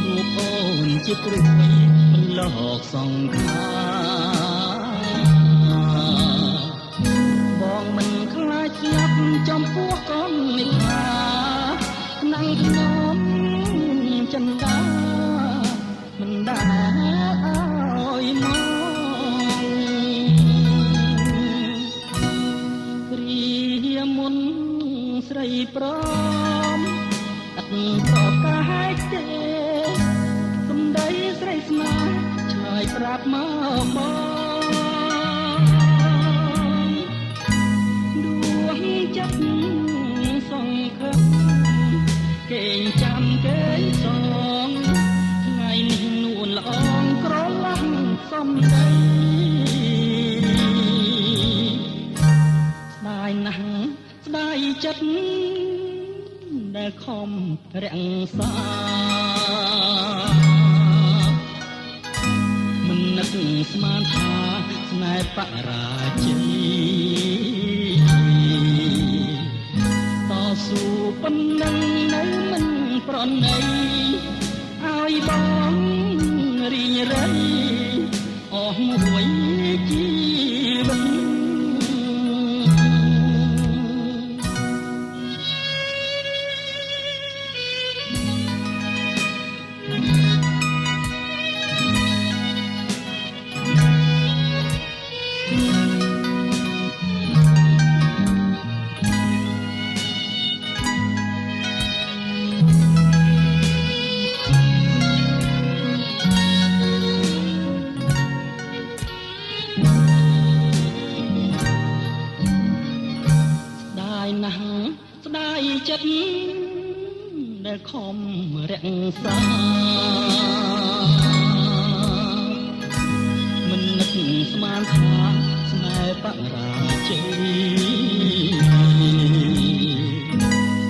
រូបអូនជាព្រឹកមិនលកសង្ខាបងមិនខ្លាចស្លាប់ចំពោះកូននេះថាណាំងខ្ញុំចិនដាមិនដាឲ្យមកមុនស្រីព្រមអត់ប្រកាសទេសំដីស្រីស្នេហ៍ឆ្លើយប្រាប់មកបង ចិត្តដែលខំរក្សាមិននឹកស្មានថាស្នេហ៍បរាជ័យតស៊ូប៉ុណ្ណឹងនៅមិនប្រណីឲ្យបងរីងរៃអស់មួយជីវិតស្ដាយចិត្តដែលខំរក្សាមិននឹកស្មានថាស្នេហ៍បរាជ័យ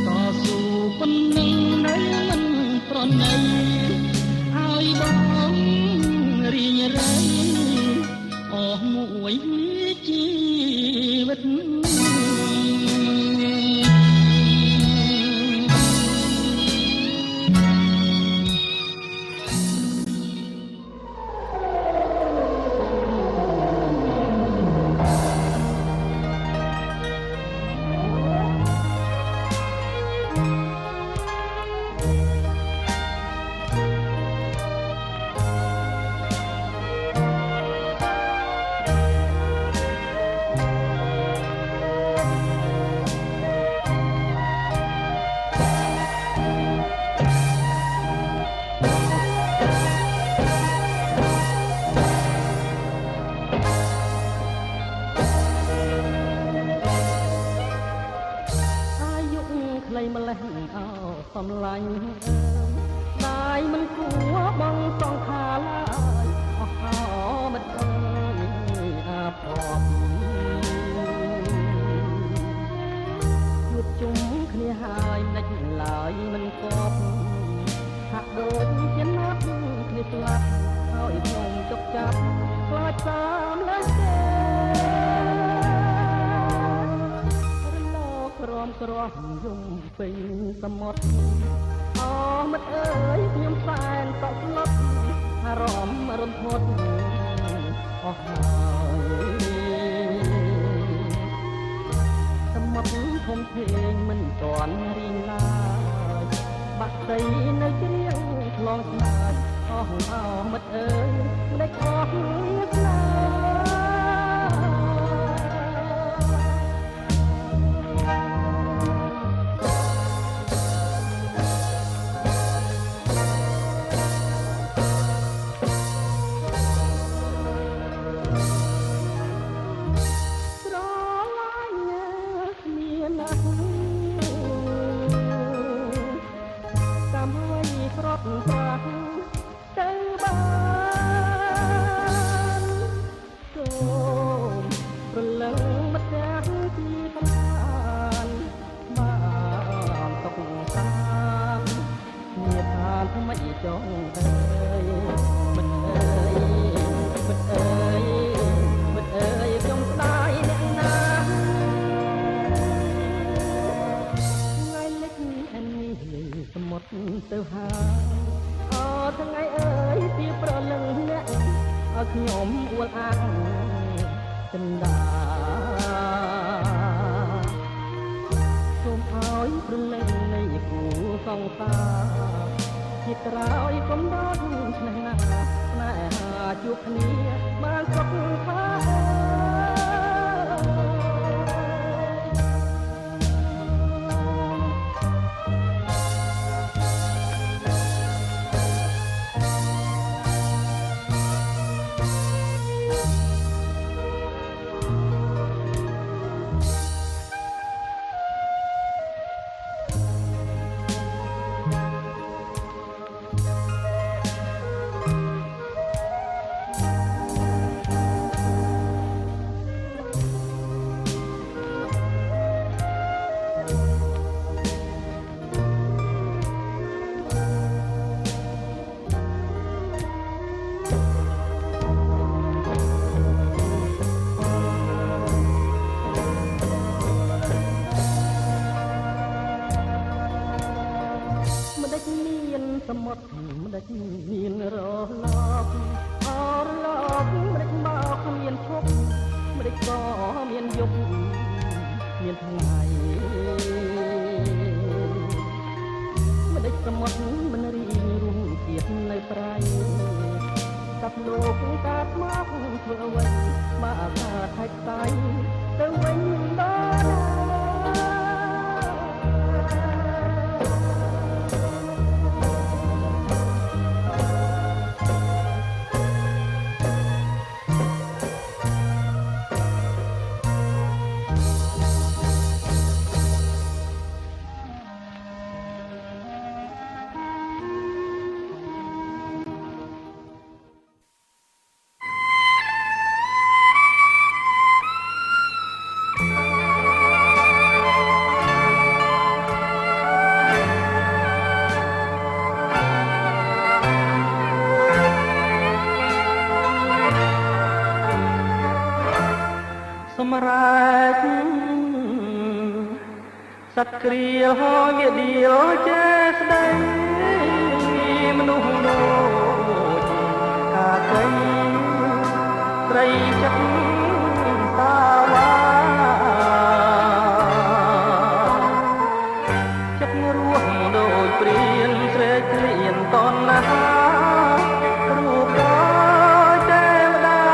តស៊ូប៉ុណ្ណឹងនៅមិនប្រណីឲ្យបងរីងរៃអស់មួយជីវិតម្លេះអោសំឡាញ់ដាយមិនគួរបងសងខាឡើយអស់អោមិនអើយអាផប់ជួបជុំគ្នាហើយនិចឡើយមិនគប់ហាក់ដូចជាណាត់គ្នាស្លាប់ហើយខ្ញុំចុកចាប់ខ្លាចតាមលើទេក្រំក្រោះយំពេញសមុទ្រអូមិត្តអើយខ្ញុំសែនតក់ស្លុតអារម្មណ៍រន្ធត់អស់ហើយសមុទ្រធំធេងមិនទាន់រីងឡើយបាក់ស្អីនៅជ្រាវឆ្លងស្នាយអស់អោមិត្តអើយមិនដេចអស់ស្នាទៅបានសូមប្រលឹងម្ទាំងទីប្រានបានតុកតាមមានថាថ្មីចង់ទៅមិនអើយមិនអើយមិនអើយខ្ញុំស្ដាយអ្នកណាថ្ងៃលិចអានេះសមុទ្រទៅហើយថ្ងៃអើយពីប្រលឹងអ្នកឲ្យខ្ញុំអួលអាងចិន្តាសូមឲ្យប្រលឹងនៃគូសង្សារជាក្រោយកុំដល់ឆ្នេះណាស្នេហាជួបគ្នាបានសុខថា សមុទ្រមិនដេចមានរលកអរលកមិនដេចមកមានឈប់មិនដេចក៏មានយប់មានថ្ងៃមិនដេចសមុទ្រមិនរីរួមជាតិនៅប្រៃកាប់លោកកាត់មកធ្វើអ្វីមកអាឃាតថៃស្ដាយទៅវិញដល់សម្រាប់សត្វគ្រាហយដៀលចេស្ដីមនុស្សដូចកាកៃត្រីចិត្តតាវ៉ាចិត្តរស់ដូចព្រានស្រែកក្លៀនតនណារូបដូចទេវតា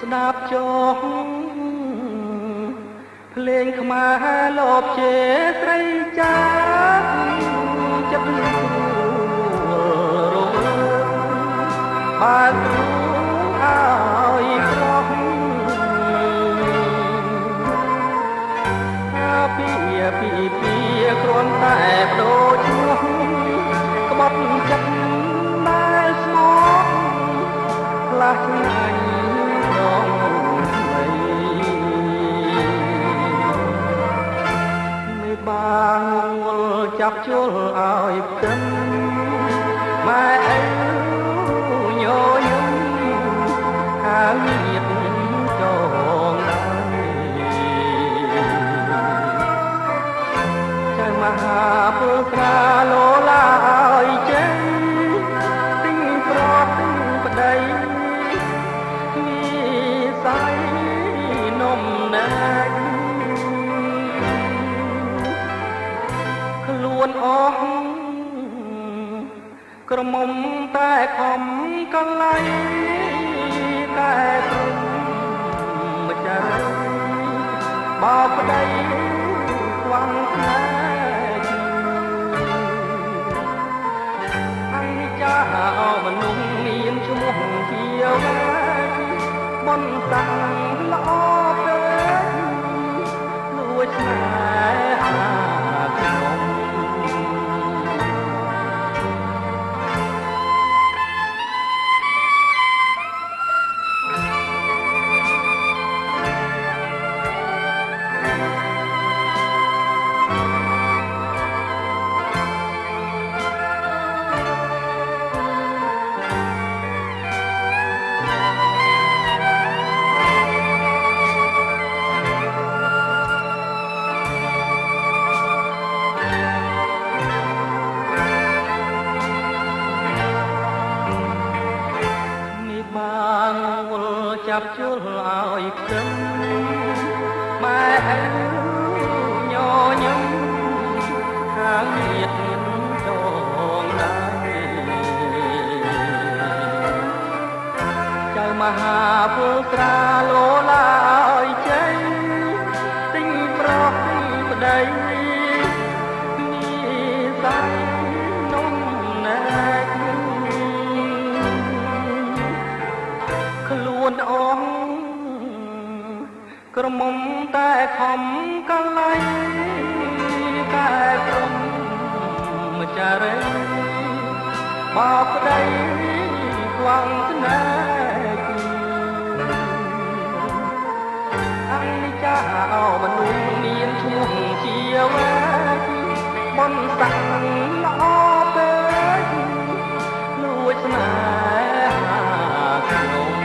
ស្ដាប់ចុះភ្លេងខ្មែរលបជេស្រីចាចិត្តលឺស្រួលរវើបើគ្រូឲ្យប្រោះពីគ្រាន់តែបដូរឈ្មោះក្បត់ចិត្តដែលស្មោះផ្លាស់ឆ្ងាញ់បានងល់ចាប់ជល់ឲ្យផ្ទឹមម៉ែអើញយំខាងញាតចងដៃចៅមហាពុត្រាលោឡាឲ្យចេញទិញប្រទិញប្តីមានស័យនំណាច់ខ្លួនអស់ក្រមុំតែខំកលៃតែព្រមម្ចាស់បោប្តីខ្វាំងខ្លាចអញចាមនុស្សមានឈ្មោះជាវាបនតាំងល្អពេកលួចស្នេហាចាប់ជល់ឲ្យផ្ទឹមម៉ែអើញញឹមខាងញាតចងដៃចៅមហាពុត្រាលោឡាឲ្យចេញទិញប្រោះទិញប្តីមានស័យនំណែកខ្លួនអស់ក្រមុំតែខំកលៃតែព្រមម្ចារីបោប្តីខ្វាំងស្នេហ៍អនិច្ចាមនុស្សមានឈ្មោះជាវ៉ាបនតាំងល្អពេកលួចស្នេហ៍ខ្ញុំ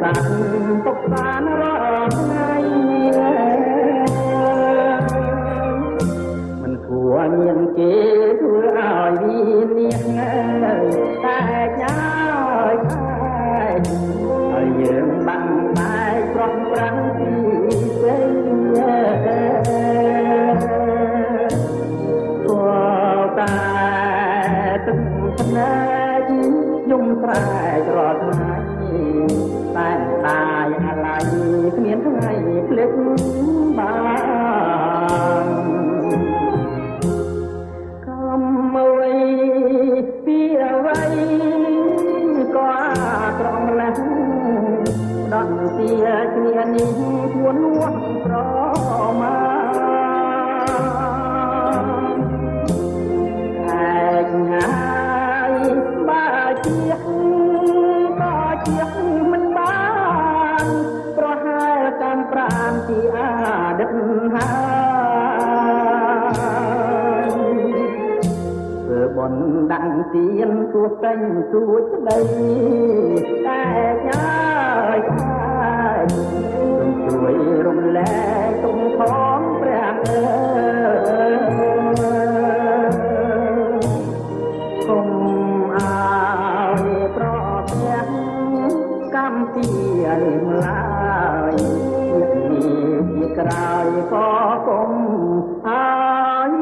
សាក់ទុកបានរាល់ថ្ងៃមិនគួរមានគេធ្វើឲ្យវាលៀងតែញ៉ាយហើយយើងបាំងបែកប្រំប្រាំងពីពេញព្រោះតែទឹកភ្នែកខ្ញុំស្រែករាល់ថ្ងៃតែតាយអាឡ័យគ្មានថ្ងៃភ្លេចបានកំអ្វីពីអ្វីក៏ត្រង់ម្លេះដល់ទីគ្នានេះគួរនួនប្រមាឯងហើយបើជាមិនបានប្រហែលតាមប្រានជាអតីតហើយធ្វើបនដាក់ទៀនទួតែងទួចស្ដីតែញ៉ាយសូមជួយរំលែកទុំផងព្រះអើយកុំឲ្យប្រទះកម្មពីនេះម្លាយជាតិនេះជាក្រោយក៏កុំឲ្យ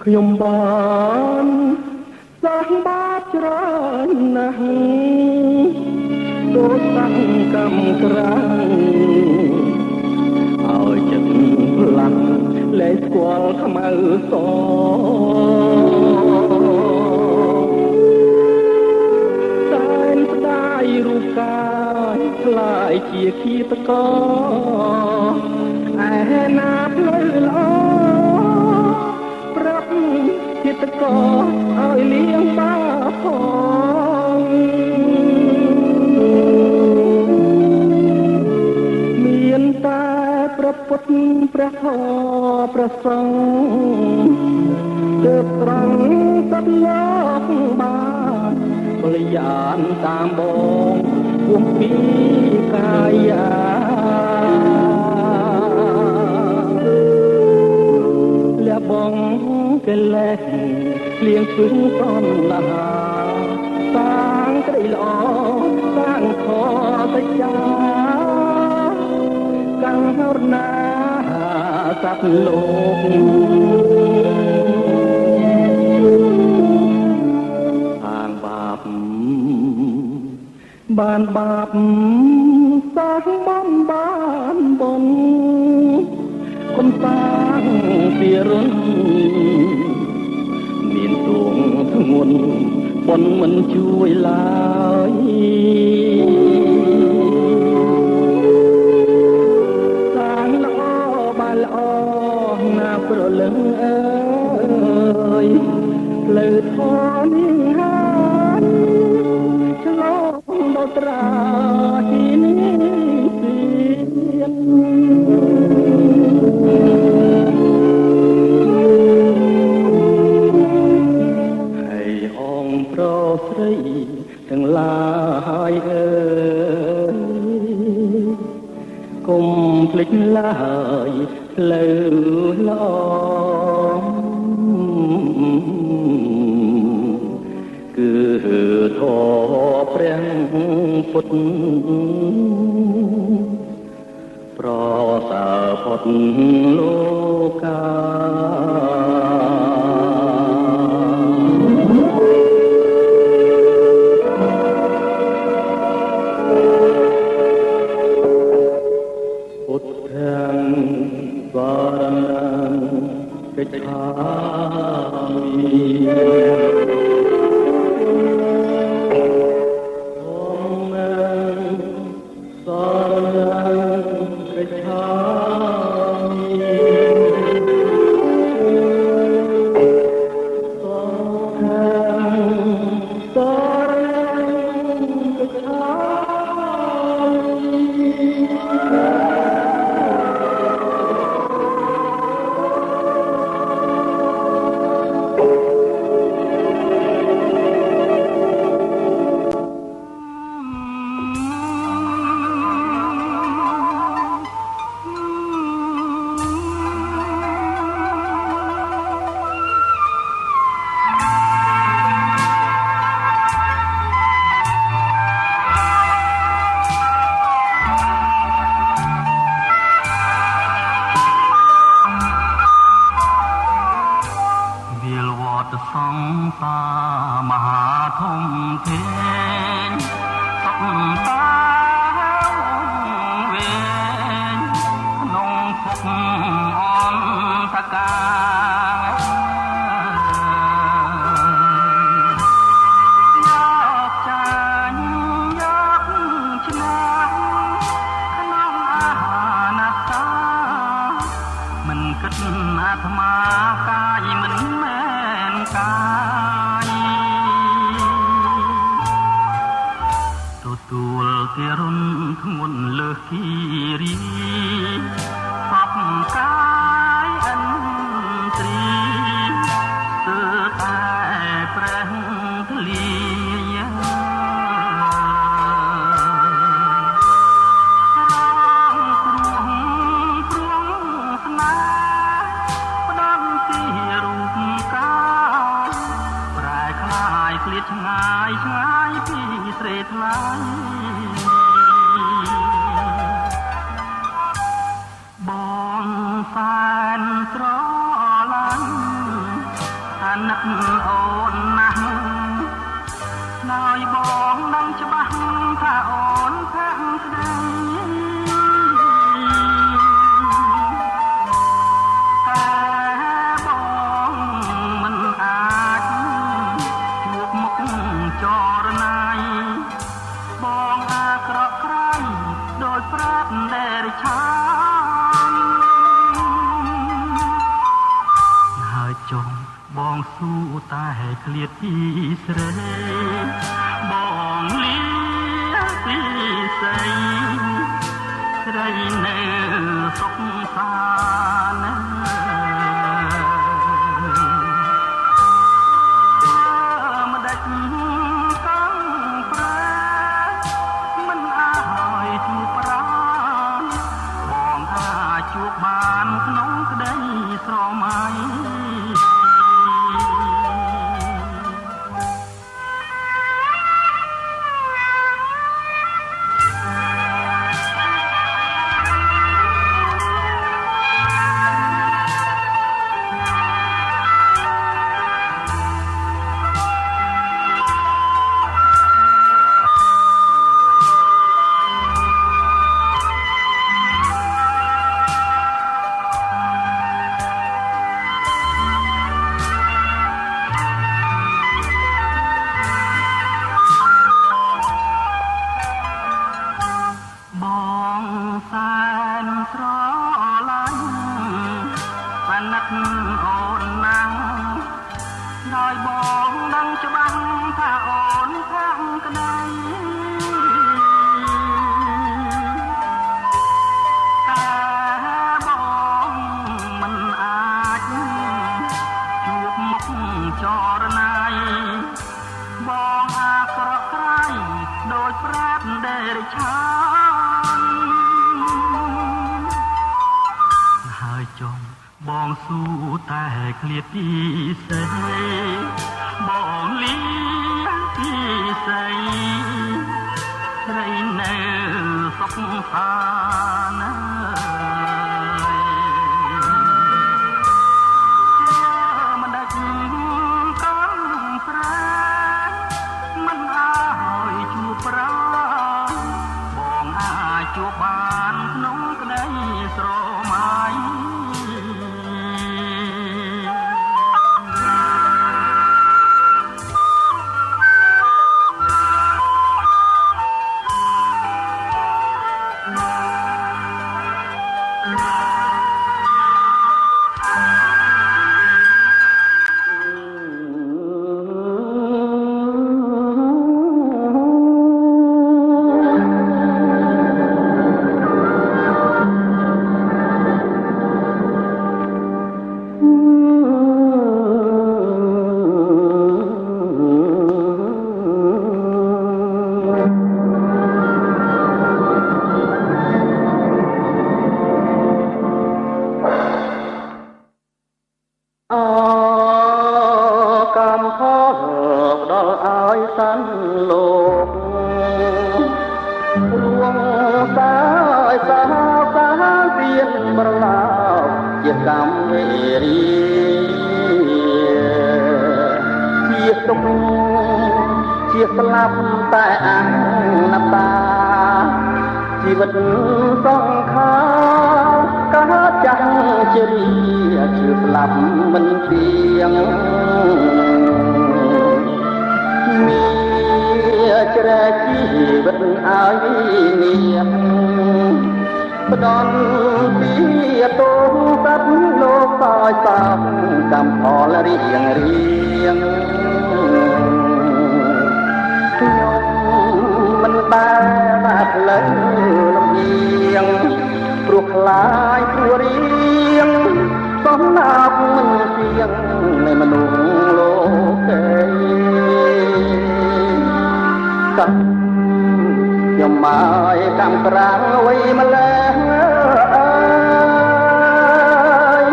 ខ្ញុំបានសាងបាបច្រើនណាស់ដូចតាំងកម្មក្រាំងឲ្យចិត្តផ្លាស់លែងស្គាល់ខ្មៅសតែនផ្ដាយរូបកាយខ្លាយជាឃាតករឯណាផ្លូវល្អប្រាប់ឃាតករឲ្យលៀងបាបផងមានតែព្រះពុទ្ធព្រះធម៌ព្រះសង្ឃទើបត្រង់សត្វលោកបានបរិយានតាមបងគុំពីកាយាលះបងកិលេសលៀងពឹងសន្តាសាងក្តីល្អសាងខសច្ចាកាំងហរណាសត្វលោកខាងបាប បានបាបសាងបំបានបំគុំសាងពីរុនមានទងធ្ងន់ប៉ុនមិនជួយឡើយសាងល្អបានល្អណាប្រលឹងអើយផ្លូវធម៌នេះហើយឆ្លងដល់ត្រាទីនេះទៀតហើយអងប្រស្រីទាំងឡាយអើយគុំភ្លេចឡើយផ្លូវល្អគឺធម៌ព្រះពុទ្ធប្រសើរផុតលោកាពុទ្ធังវរណังកិច្ឆាមិសង្សារមហាធំធេងសុខតាវែងក្នុងភពអន្តការយកចាញ់យកឆ្នាំក្នុងអាណត្តាមិនគិតអាត្មាកាយមិនមែនកាយទទួលទារុណធ្ងន់លើសគិរីសពកាយអិនទ្រីទើបតែព្រះធ្លាឆ្ងាយឆ្ងាយពីស្រេថ្លៃបងសែនស្រឡាញ់អាណិតអូនណាស់ដោយបងដឹងច្បាស់ថាអូនភក្តីចរណៃបងអាក្រក់ក្រៃដោយប្រាប់តែរិឆានហើយចុងបងស៊ូតែឃ្លាតពីស្រីបងលីពីស្រីស្រីនៅសុខសាន្តជួបបានក្នុងក្តីស្រមៃ ឆានហើយចុងបងស៊ូតែឃ្លាតពីសេបងលីពីស្រីស្រីនៅសុខសាណាមិនដាច់កំស្រែមិនឲ្យជួបប្រាបងអាចជួបបានក្នុងក្តីស្រមៃកម្មផលដល់ឲ្យសាន់លោករួងសាយសាសាទៀនប្រឡោជាកម្មវេរីជាទុកជាស្លាប់តែអនត្តាជីវិតសង្ខារកើតចាស់ជារីជឿស្លាប់មិនទៀងមានជ្រែកជីវិតឲ្យនាងផ្ដន់ពីតោសត្វលោកសោយសាប់កម្មផលរៀងខ្ញុំមិនដែលផ្លូវលំអៀងព្រោះខ្លាយព្រោះរៀងសំណាប់មិនសៀងនៃមនុស្សលោកទេខ្ញុំមកកម្មក្រាំងអ្វីម្ល៉េះអើយ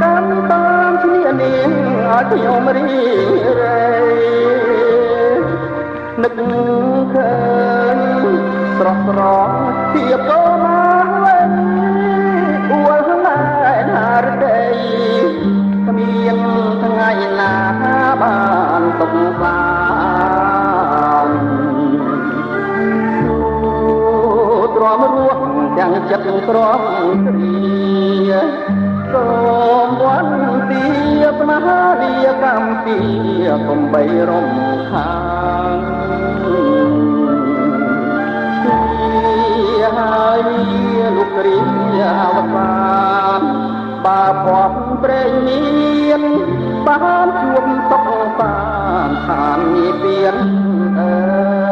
កម្មតាមឈ្នះនាងឲ្យខ្ញុំរីរេនឹកឃើញស្រស់ស្រស់ភាពកូនមកវិញអួលណែណារដីគ្មានថ្ងៃណាបានទុកបានទ្រាំរស់ទាំងចិត្តទ្រាំគ្រាសូមវន្ទាស្នេហារាកម្មពីកំបីរំខានហើយលោកគ្រាអវសានបាបបព្រេងមានបានជួបសុខបានឋាននិព្វានអើ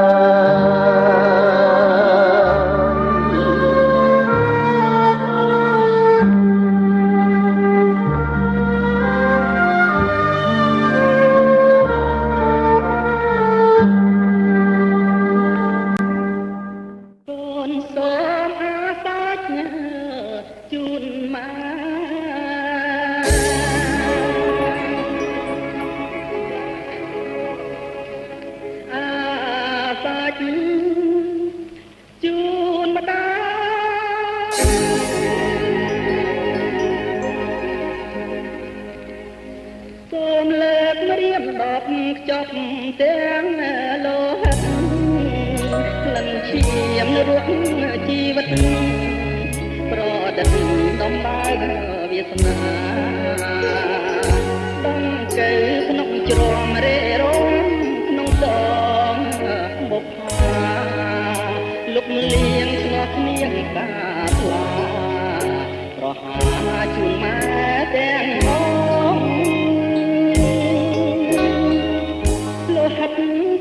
ចប់ទាំងលោហិតក្លិនឈាមរស់ជីវិតប្រដិតដំបើវាសនាដំកៅក្នុងជ្រំរេរងក្នុងដងបុប្ផាលុកលៀងស្លោះគ្នាកាថ្លាប្រហាជូនម៉ែទាំងងហិត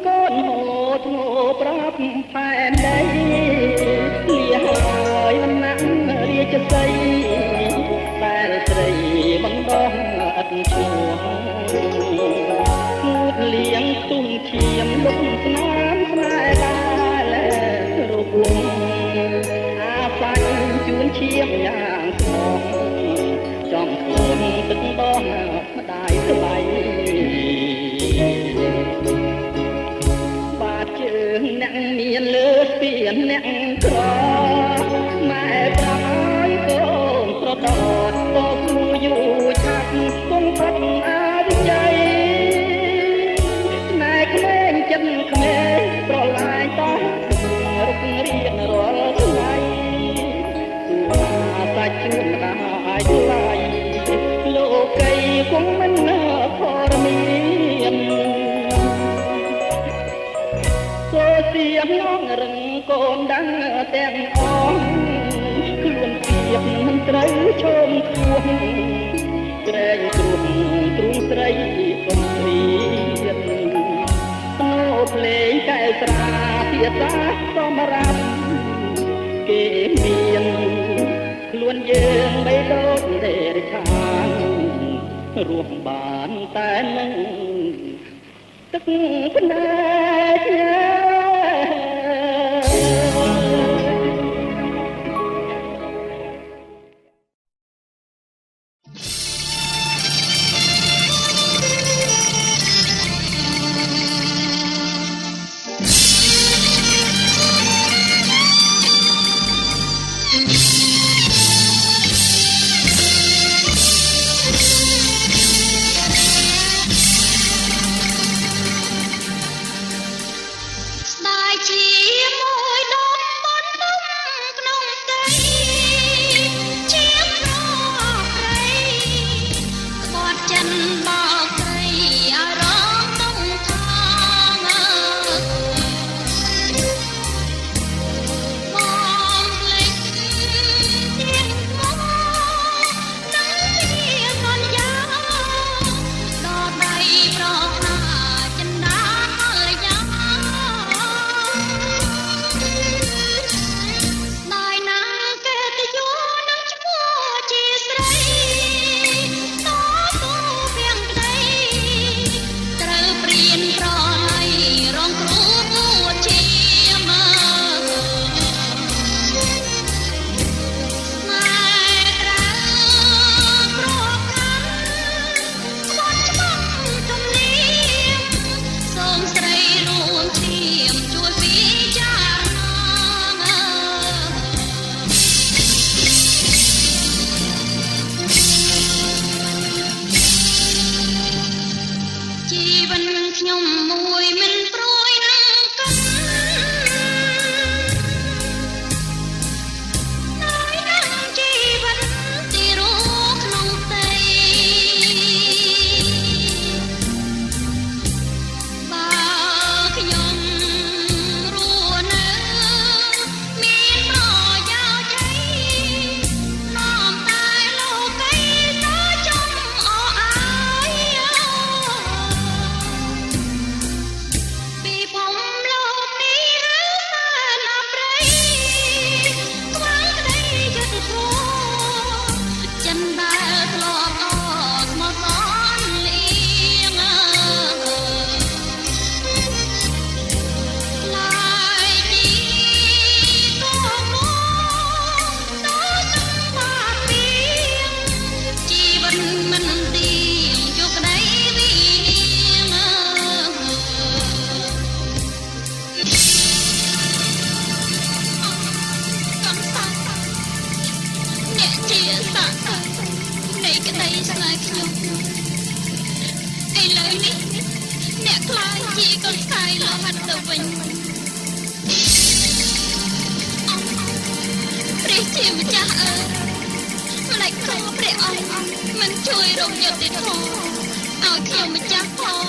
កូនហូតងោប្រាប់ផែនដីលាហើយមិនណាក់រាជសីតែស្រីបណ្ដោះអត់ឈ្មោះងូតលៀងទុំឈាមលុកស្នាមស្នេហ៍ដែររូប មយ៉ាងស្មងចំខ្លួនទឹកបងម្ដាយថ្លៃបាតជើងអ្នកមានលើស្ពានអ្នកក្រម៉ែប្រហើយកូនប្រដតបោកគួយូរឆាប់គង់ផុតអាចใจណែក្មេងចិនក្មេងប្រឡាយតោះរករៀនរាល់ថ្ងៃអាសាច់ជួនម្ដាយថ្លៃលោកីគង់មិនធរមានសូសៀងងងរឹងកូនដឹងទាំងអស់ខ្លួនពីបមិនត្រូវឈោមខ្ពស់ក្រែងទ្រុងទ្រូងស្រីកុំព្រៀនស្នូភ្លេងកែស្រាភាសាសមរាប់គេមានខ្លួនយើងបីដូចទេរឆានរស់បានតែនឹងទឹកភ្នែកមិនជួយរំយុត្តិធម៌ឲ្យខ្ញុំម្ចាស់ផង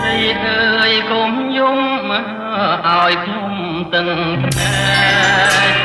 អើយកុំយំឲ្យខ្ញុំទាំងភ្នែក